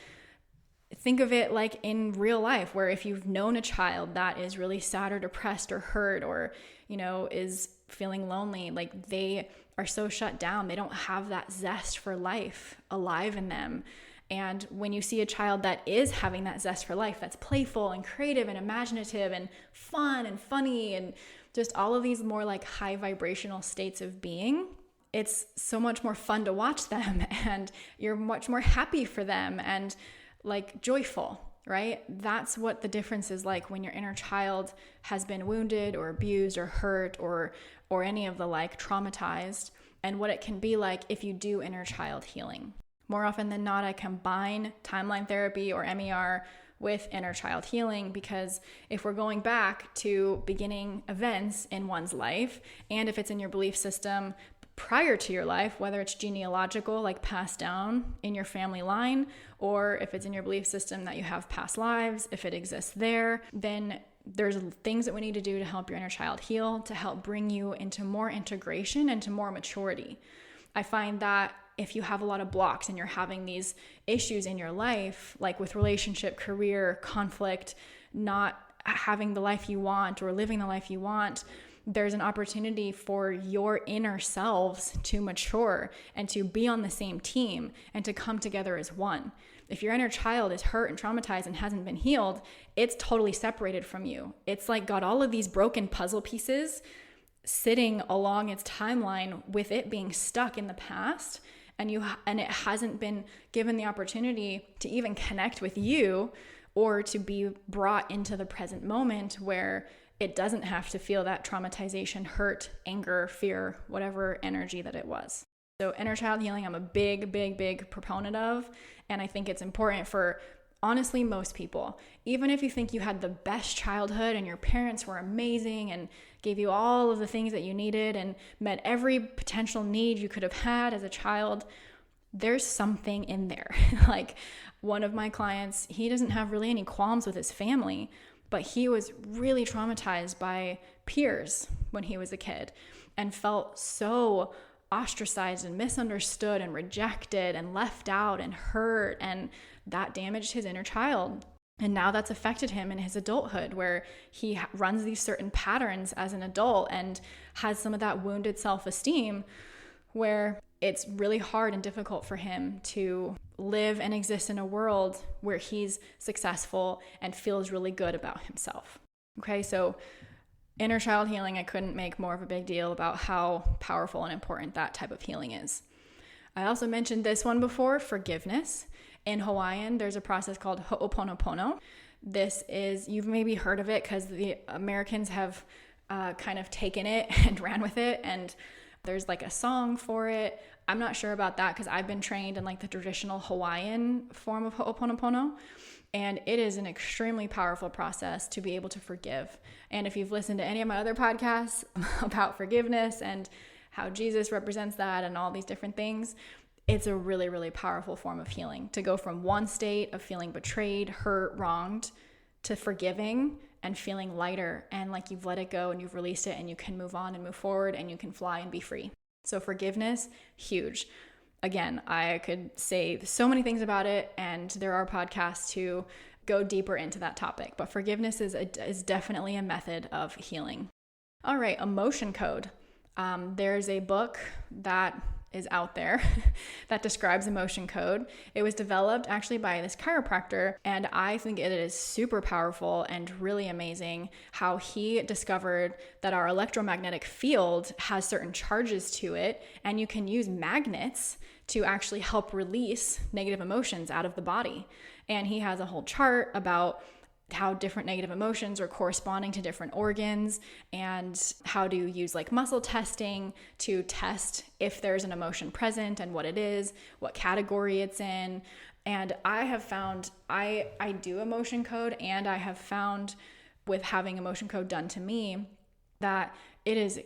S1: think of it like in real life, where if you've known a child that is really sad or depressed or hurt or, is feeling lonely, like they are so shut down, they don't have that zest for life alive in them. And when you see a child that is having that zest for life, that's playful and creative and imaginative and fun and funny and just all of these more like high vibrational states of being, it's so much more fun to watch them, and you're much more happy for them and like joyful, right? That's what the difference is like when your inner child has been wounded or abused or hurt or any of the like, traumatized, and what it can be like if you do inner child healing. More often than not, I combine timeline therapy or MER with inner child healing, because if we're going back to beginning events in one's life, and if it's in your belief system prior to your life, whether it's genealogical, like passed down in your family line, or if it's in your belief system that you have past lives, if it exists there, then there's things that we need to do to help your inner child heal, to help bring you into more integration and to more maturity. I find that if you have a lot of blocks and you're having these issues in your life, like with relationship, career, conflict, not having the life you want or living the life you want, there's an opportunity for your inner selves to mature and to be on the same team and to come together as one. If your inner child is hurt and traumatized and hasn't been healed, it's totally separated from you. It's like got all of these broken puzzle pieces sitting along its timeline with it being stuck in the past, and it hasn't been given the opportunity to even connect with you or to be brought into the present moment where it doesn't have to feel that traumatization, hurt, anger, fear, whatever energy that it was. So inner child healing, I'm a big, big, big proponent of, and I think it's important for honestly most people. Even if you think you had the best childhood and your parents were amazing and gave you all of the things that you needed and met every potential need you could have had as a child, there's something in there. Like one of my clients, he doesn't have really any qualms with his family, but he was really traumatized by peers when he was a kid and felt so ostracized and misunderstood and rejected and left out and hurt, and that damaged his inner child. And now that's affected him in his adulthood, where he runs these certain patterns as an adult and has some of that wounded self-esteem, where it's really hard and difficult for him to live and exist in a world where he's successful and feels really good about himself. Okay, so inner child healing, I couldn't make more of a big deal about how powerful and important that type of healing is. I also mentioned this one before, forgiveness. In Hawaiian, there's a process called ho'oponopono. This is, you've maybe heard of it because the Americans have kind of taken it and ran with it, and there's like a song for it. I'm not sure about that because I've been trained in like the traditional Hawaiian form of ho'oponopono, and it is an extremely powerful process to be able to forgive. And if you've listened to any of my other podcasts about forgiveness and how Jesus represents that and all these different things, it's a really, really powerful form of healing, to go from one state of feeling betrayed, hurt, wronged, to forgiving and feeling lighter and like you've let it go and you've released it and you can move on and move forward and you can fly and be free. So forgiveness, huge. Again, I could say so many things about it, and there are podcasts to go deeper into that topic, but forgiveness is definitely a method of healing. All right, emotion code. There's a book that is out there that describes emotion code. It was developed actually by this chiropractor, and I think it is super powerful and really amazing how he discovered that our electromagnetic field has certain charges to it, and you can use magnets to actually help release negative emotions out of the body. And he has a whole chart about how different negative emotions are corresponding to different organs, and how to use like muscle testing to test if there's an emotion present and what it is, what category it's in. And I have found, I do emotion code, and I have found with having emotion code done to me that it is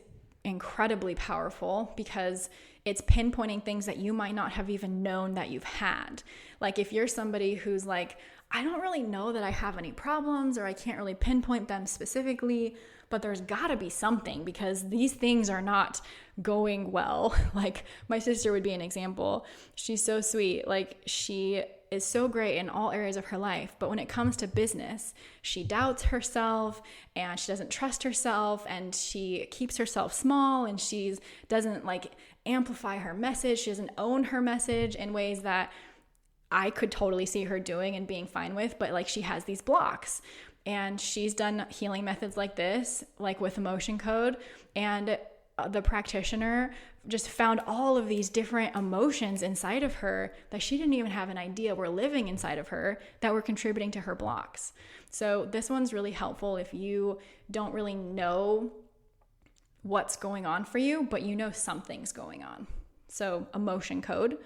S1: incredibly powerful because it's pinpointing things that you might not have even known that you've had. Like if you're somebody who's like, I don't really know that I have any problems, or I can't really pinpoint them specifically, but there's gotta be something because these things are not going well. Like my sister would be an example. She's so sweet. Like she is so great in all areas of her life, but when it comes to business, she doubts herself and she doesn't trust herself, and she keeps herself small, and she doesn't like amplify her message. She doesn't own her message in ways that I could totally see her doing and being fine with, but like she has these blocks. And she's done healing methods like this, like with emotion code, and the practitioner just found all of these different emotions inside of her that she didn't even have an idea were living inside of her that were contributing to her blocks. So this one's really helpful if you don't really know what's going on for you, but you know something's going on. So emotion code.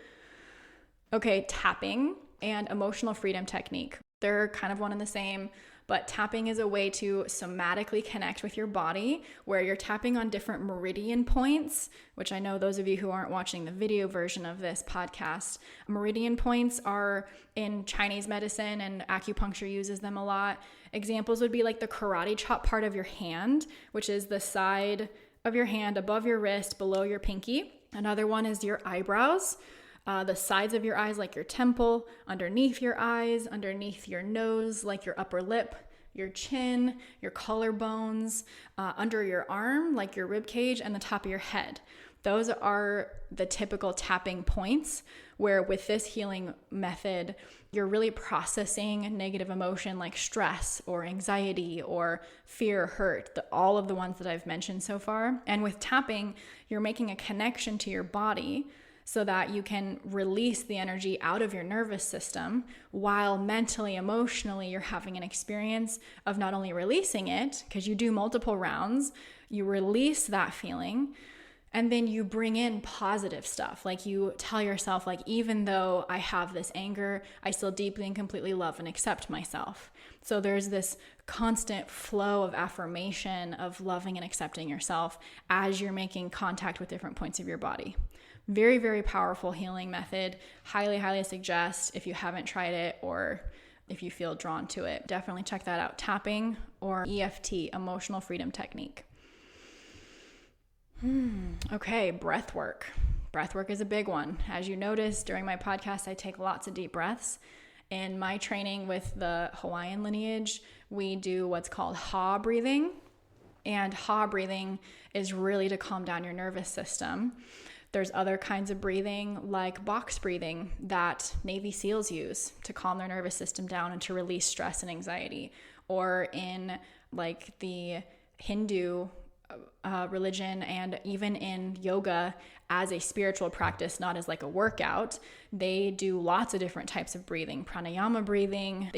S1: Okay, tapping and emotional freedom technique. They're kind of one and the same, but tapping is a way to somatically connect with your body, where you're tapping on different meridian points, which I know those of you who aren't watching the video version of this podcast, meridian points are in Chinese medicine, and acupuncture uses them a lot. Examples would be like the karate chop part of your hand, which is the side of your hand above your wrist, below your pinky. Another one is your eyebrows. The sides of your eyes, like your temple, underneath your eyes, underneath your nose, like your upper lip, your chin, your collarbones, under your arm, like your rib cage, and the top of your head. Those are the typical tapping points where with this healing method, you're really processing negative emotion like stress or anxiety or fear, hurt, all of the ones that I've mentioned so far. And with tapping, you're making a connection to your body so that you can release the energy out of your nervous system, while mentally, emotionally, you're having an experience of not only releasing it, because you do multiple rounds, you release that feeling, and then you bring in positive stuff. Like you tell yourself, like, even though I have this anger, I still deeply and completely love and accept myself. So there's this constant flow of affirmation of loving and accepting yourself as you're making contact with different points of your body. Very, very powerful healing method. Highly, highly suggest if you haven't tried it or if you feel drawn to it. Definitely check that out. Tapping or EFT, emotional freedom technique. Okay, breath work. Breath work is a big one. As you noticed during my podcast, I take lots of deep breaths. In my training with the Hawaiian lineage, we do what's called ha breathing. And ha breathing is really to calm down your nervous system. There's other kinds of breathing like box breathing that Navy SEALs use to calm their nervous system down and to release stress and anxiety. Or in like the Hindu religion, and even in yoga as a spiritual practice, not as like a workout, they do lots of different types of breathing, pranayama breathing.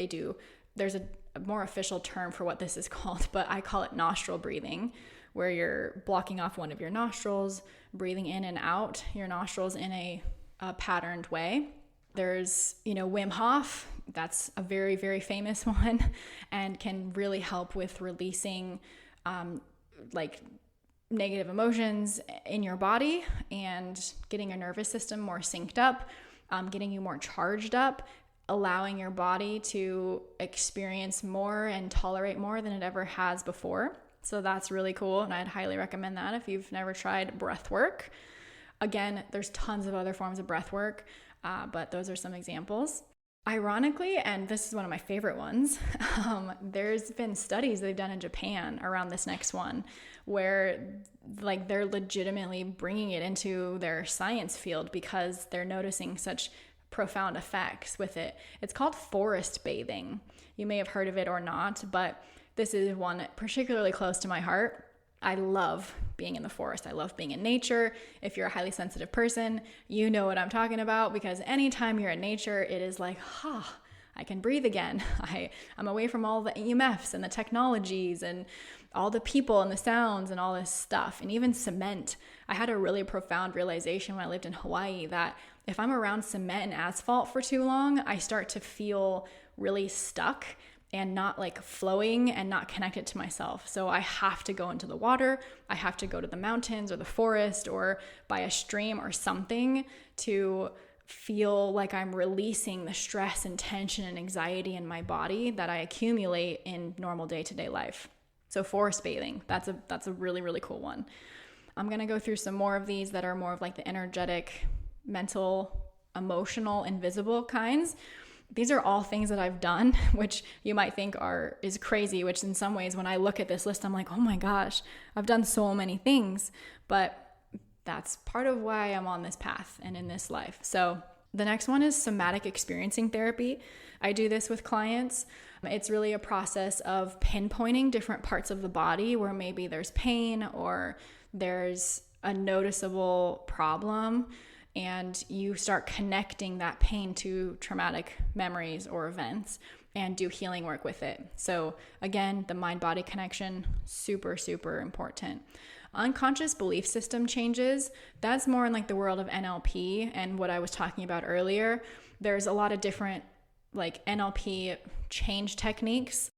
S1: There's a more official term for what this is called, but I call it nostril breathing, where you're blocking off one of your nostrils, breathing in and out your nostrils in a patterned way. There's, Wim Hof, that's a very, very famous one, and can really help with releasing like negative emotions in your body and getting your nervous system more synced up, getting you more charged up, allowing your body to experience more and tolerate more than it ever has before. So that's really cool, and I'd highly recommend that if you've never tried breath work. Again, there's tons of other forms of breath work, but those are some examples. Ironically, and this is one of my favorite ones, there's been studies they've done in Japan around this next one where like they're legitimately bringing it into their science field because they're noticing such profound effects with it. It's called forest bathing. You may have heard of it or not, but this is one particularly close to my heart. I love being in the forest. I love being in nature. If you're a highly sensitive person, you know what I'm talking about, because anytime you're in nature, it is like, I can breathe again. I'm away from all the EMFs and the technologies and all the people and the sounds and all this stuff, and even cement. I had a really profound realization when I lived in Hawaii that if I'm around cement and asphalt for too long, I start to feel really stuck and not like flowing and not connected to myself. So I have to go into the water. I have to go to the mountains or the forest or by a stream or something to feel like I'm releasing the stress and tension and anxiety in my body that I accumulate in normal day-to-day life. So forest bathing, that's a really, really cool one. I'm going to go through some more of these that are more of like the energetic, mental, emotional, invisible kinds. These are all things that I've done, which you might think is crazy, which in some ways when I look at this list, I'm like, oh my gosh, I've done so many things. But that's part of why I'm on this path and in this life. So the next one is somatic experiencing therapy. I do this with clients. It's really a process of pinpointing different parts of the body where maybe there's pain or there's a noticeable problem, and you start connecting that pain to traumatic memories or events and do healing work with it. So again, the mind-body connection, super, super important. Unconscious belief system changes, that's more in like the world of NLP and what I was talking about earlier. There's a lot of different like NLP change techniques.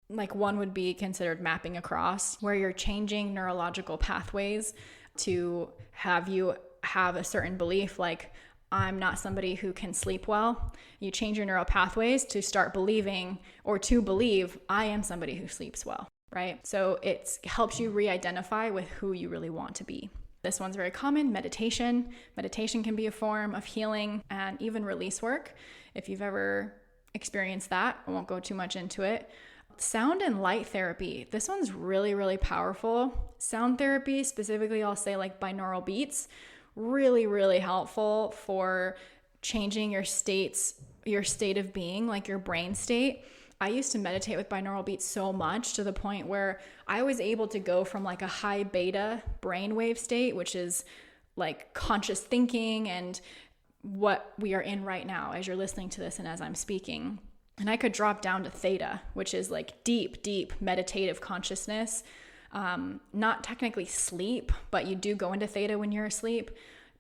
S1: Like one would be considered mapping across, where you're changing neurological pathways to have you have a certain belief, like I'm not somebody who can sleep well. You change your neural pathways to start believing, or to believe I am somebody who sleeps well, right? So it helps you re-identify with who you really want to be. This one's very common, meditation. Meditation can be a form of healing and even release work. If you've ever experienced that, I won't go too much into it. Sound and light therapy. This one's really, really powerful. Sound therapy, specifically, I'll say like binaural beats, really, really helpful for changing your state of being, like your brain state. I used to meditate with binaural beats so much to the point where I was able to go from like a high beta brainwave state, which is like conscious thinking and what we are in right now as you're listening to this and as I'm speaking. And I could drop down to theta, which is like deep, deep meditative consciousness. Not technically sleep, but you do go into theta when you're asleep.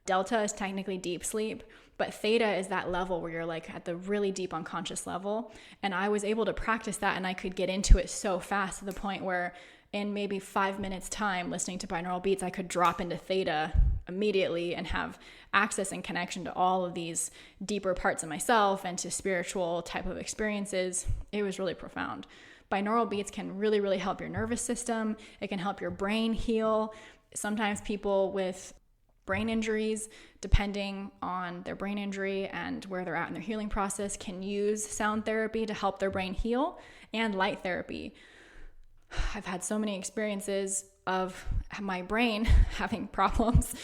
S1: Delta is technically deep sleep, but theta is that level where you're like at the really deep unconscious level. And I was able to practice that, and I could get into it so fast to the point where in maybe 5 minutes time listening to binaural beats, I could drop into theta immediately and have access and connection to all of these deeper parts of myself and to spiritual type of experiences. It was really profound. Binaural beats can really, really help your nervous system. It can help your brain heal. Sometimes people with brain injuries, depending on their brain injury and where they're at in their healing process, can use sound therapy to help their brain heal, and light therapy. I've had so many experiences of my brain having problems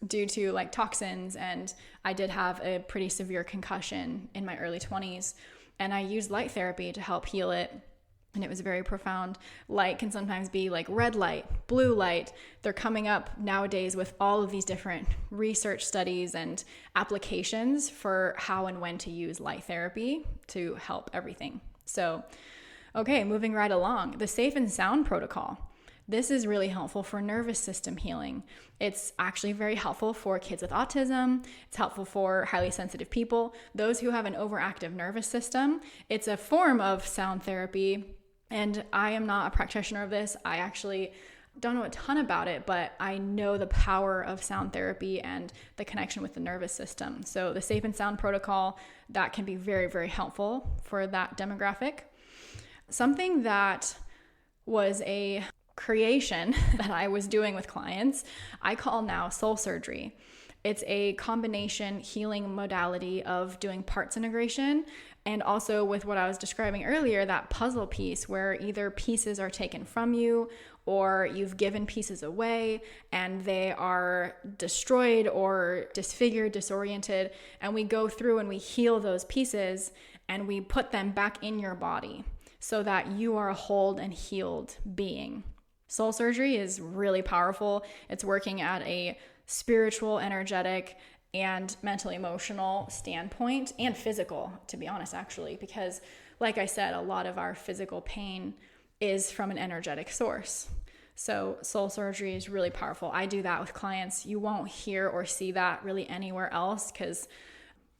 S1: due to like toxins. And I did have a pretty severe concussion in my early 20s. And I used light therapy to help heal it. And it was very profound. Light can sometimes be like red light, blue light. They're coming up nowadays with all of these different research studies and applications for how and when to use light therapy to help everything. So, okay, moving right along. The safe and sound protocol. This is really helpful for nervous system healing. It's actually very helpful for kids with autism. It's helpful for highly sensitive people, those who have an overactive nervous system. It's a form of sound therapy. And I am not a practitioner of this. I actually don't know a ton about it, but I know the power of sound therapy and the connection with the nervous system. So the safe and sound protocol, that can be very, very helpful for that demographic. Something that was a creation that I was doing with clients, I call now soul surgery. It's a combination healing modality of doing parts integration and also with what I was describing earlier, that puzzle piece where either pieces are taken from you or you've given pieces away and they are destroyed or disfigured, disoriented, and we go through and we heal those pieces and we put them back in your body so that you are a whole and healed being. Soul surgery is really powerful. It's working at a spiritual, energetic, and mental, emotional standpoint, and physical, to be honest, actually, because like I said, a lot of our physical pain is from an energetic source. So soul surgery is really powerful. I do that with clients. You won't hear or see that really anywhere else because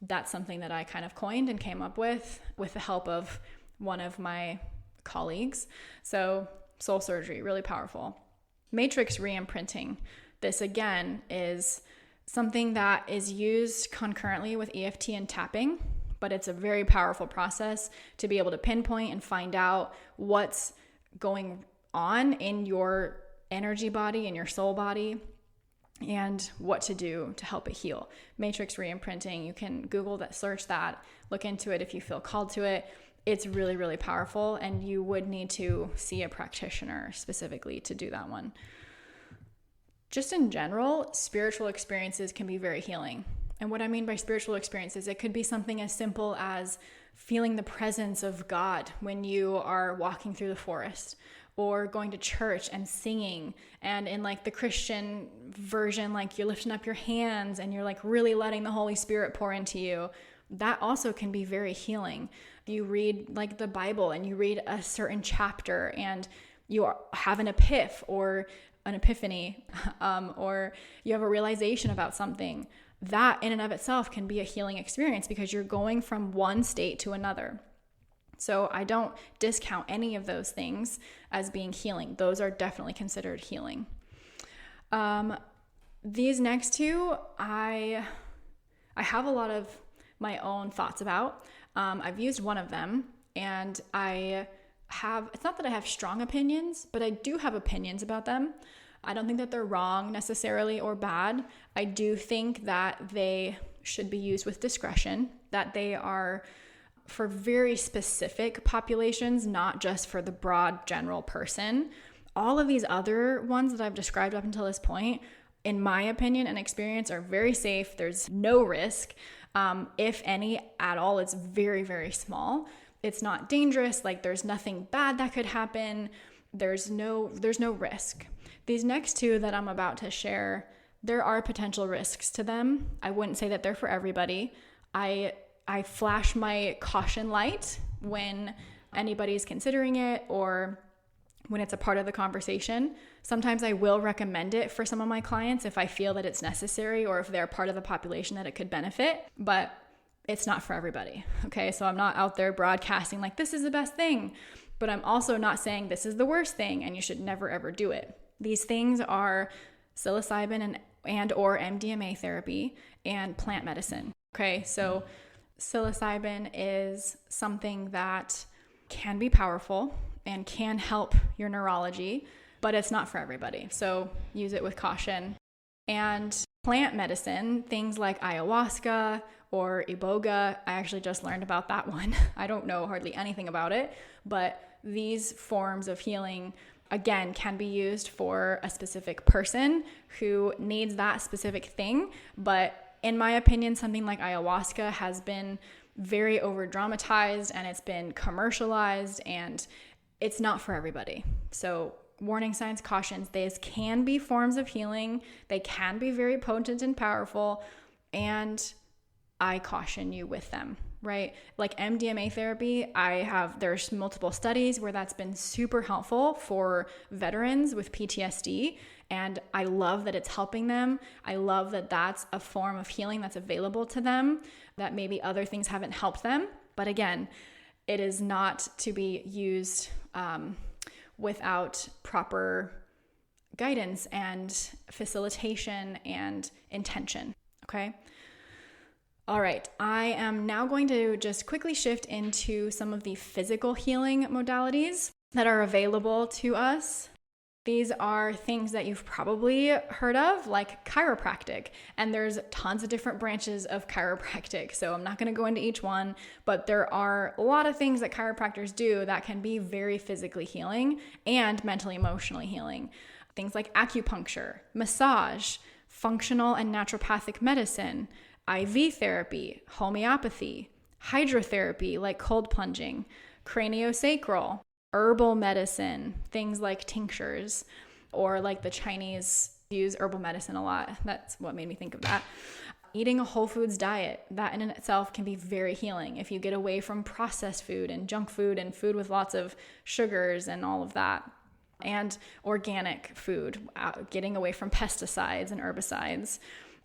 S1: that's something that I kind of coined and came up with the help of one of my colleagues. So soul surgery, really powerful. Matrix re-imprinting. This again is something that is used concurrently with EFT and tapping, but it's a very powerful process to be able to pinpoint and find out what's going on in your energy body and your soul body and what to do to help it heal. Matrix re-imprinting, you can Google that, search that, look into it if you feel called to it. It's really, really powerful, and you would need to see a practitioner specifically to do that one. Just in general, spiritual experiences can be very healing. And what I mean by spiritual experiences, it could be something as simple as feeling the presence of God when you are walking through the forest, or going to church and singing. And in like the Christian version, like you're lifting up your hands and you're like really letting the Holy Spirit pour into you. That also can be very healing. You read like the Bible and you read a certain chapter and you have an epiphany, or you have a realization about something. That in and of itself can be a healing experience because you're going from one state to another. So I don't discount any of those things as being healing. Those are definitely considered healing. These next two, I have a lot of my own thoughts about. I've used one of them, and it's not that I have strong opinions, but I do have opinions about them. I don't think that they're wrong necessarily or bad. I do think that they should be used with discretion, that they are for very specific populations, not just for the broad general person. All of these other ones that I've described up until this point, in my opinion and experience, are very safe. There's no risk. If any at all, it's very, very small. It's not dangerous. Like there's nothing bad that could happen. There's no risk. These next two that I'm about to share, there are potential risks to them. I wouldn't say that they're for everybody. I flash my caution light when anybody's considering it or when it's a part of the conversation. Sometimes I will recommend it for some of my clients if I feel that it's necessary or if they're part of the population that it could benefit, but it's not for everybody. Okay, so I'm not out there broadcasting like this is the best thing, but I'm also not saying this is the worst thing and you should never ever do it. These things are psilocybin and or MDMA therapy and plant medicine. Okay, so psilocybin is something that can be powerful and can help your neurology, but it's not for everybody. So use it with caution. And plant medicine, things like ayahuasca or iboga, I actually just learned about that one. I don't know hardly anything about it, but these forms of healing again, can be used for a specific person who needs that specific thing. But in my opinion, something like ayahuasca has been very over dramatized and it's been commercialized, and it's not for everybody. So warning signs, cautions, these can be forms of healing. They can be very potent and powerful, and I caution you with them, right? Like MDMA therapy, there's multiple studies where that's been super helpful for veterans with PTSD. And I love that it's helping them. I love that that's a form of healing that's available to them, that maybe other things haven't helped them. But again, it is not to be used without proper guidance and facilitation and intention, okay? All right, I am now going to just quickly shift into some of the physical healing modalities that are available to us. These are things that you've probably heard of, like chiropractic, and there's tons of different branches of chiropractic, so I'm not going to go into each one, but there are a lot of things that chiropractors do that can be very physically healing and mentally emotionally healing. Things like acupuncture, massage, functional and naturopathic medicine, IV therapy, homeopathy, hydrotherapy like cold plunging, craniosacral, herbal medicine, things like tinctures, or like the Chinese use herbal medicine a lot. That's what made me think of that. Eating a whole foods diet, that in itself can be very healing if you get away from processed food and junk food and food with lots of sugars and all of that. And organic food, getting away from pesticides and herbicides.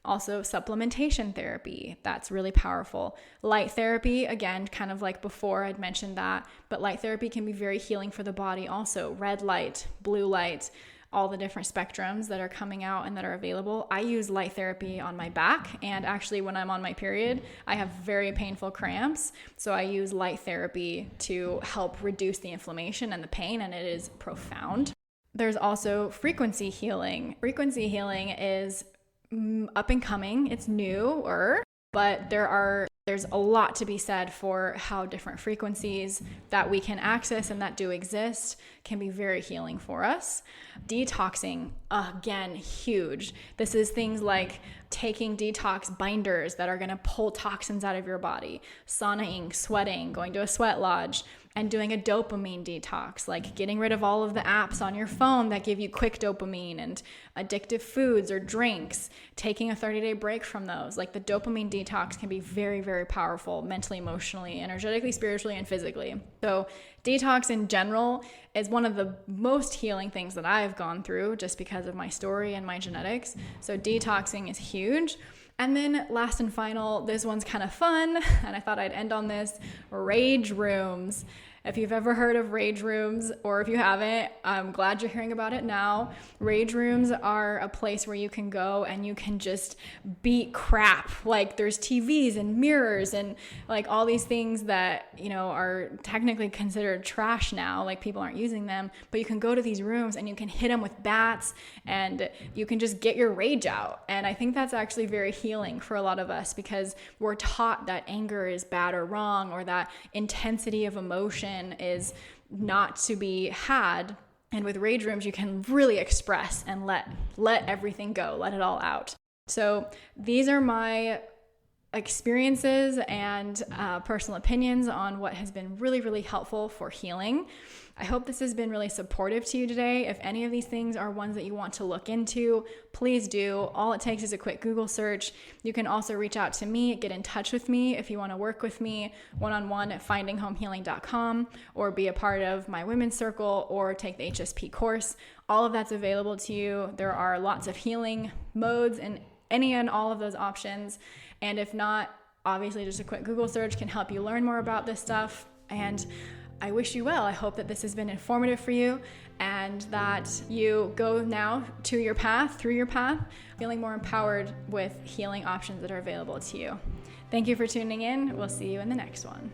S1: Also, supplementation therapy, that's really powerful. Light therapy, again, kind of like before I'd mentioned that, but light therapy can be very healing for the body also. Red light, blue light, all the different spectrums that are coming out and that are available. I use light therapy on my back, and actually when I'm on my period, I have very painful cramps, so I use light therapy to help reduce the inflammation and the pain, and it is profound. There's also frequency healing. Frequency healing is up and coming. It's newer, but there's a lot to be said for how different frequencies that we can access and that do exist can be very healing for us. Detoxing, again, huge. This is things like taking detox binders that are going to pull toxins out of your body, saunaing, sweating, going to a sweat lodge, and doing a dopamine detox, like getting rid of all of the apps on your phone that give you quick dopamine and addictive foods or drinks, taking a 30-day break from those. Like the dopamine detox can be very, very powerful mentally, emotionally, energetically, spiritually, and physically. So detox in general is one of the most healing things that I've gone through just because of my story and my genetics. So detoxing is huge. And then last and final, this one's kind of fun, and I thought I'd end on this, rage rooms. If you've ever heard of rage rooms, or if you haven't, I'm glad you're hearing about it now. Rage rooms are a place where you can go and you can just beat crap. Like there's TVs and mirrors and like all these things that, you know, are technically considered trash now. Like people aren't using them, but you can go to these rooms and you can hit them with bats and you can just get your rage out. And I think that's actually very healing for a lot of us because we're taught that anger is bad or wrong, or that intensity of emotion is not to be had. And with rage rooms, you can really express and let everything go, let it all out. So these are my experiences and personal opinions on what has been really, really helpful for healing. I hope this has been really supportive to you today. If any of these things are ones that you want to look into, please do. All it takes is a quick Google search. You can also reach out to me, get in touch with me if you want to work with me one-on-one at findinghomehealing.com, or be a part of my women's circle, or take the HSP course. All of that's available to you. There are lots of healing modes and any and all of those options. And if not, obviously just a quick Google search can help you learn more about this stuff. And I wish you well. I hope that this has been informative for you and that you go now to your path, through your path, feeling more empowered with healing options that are available to you. Thank you for tuning in. We'll see you in the next one.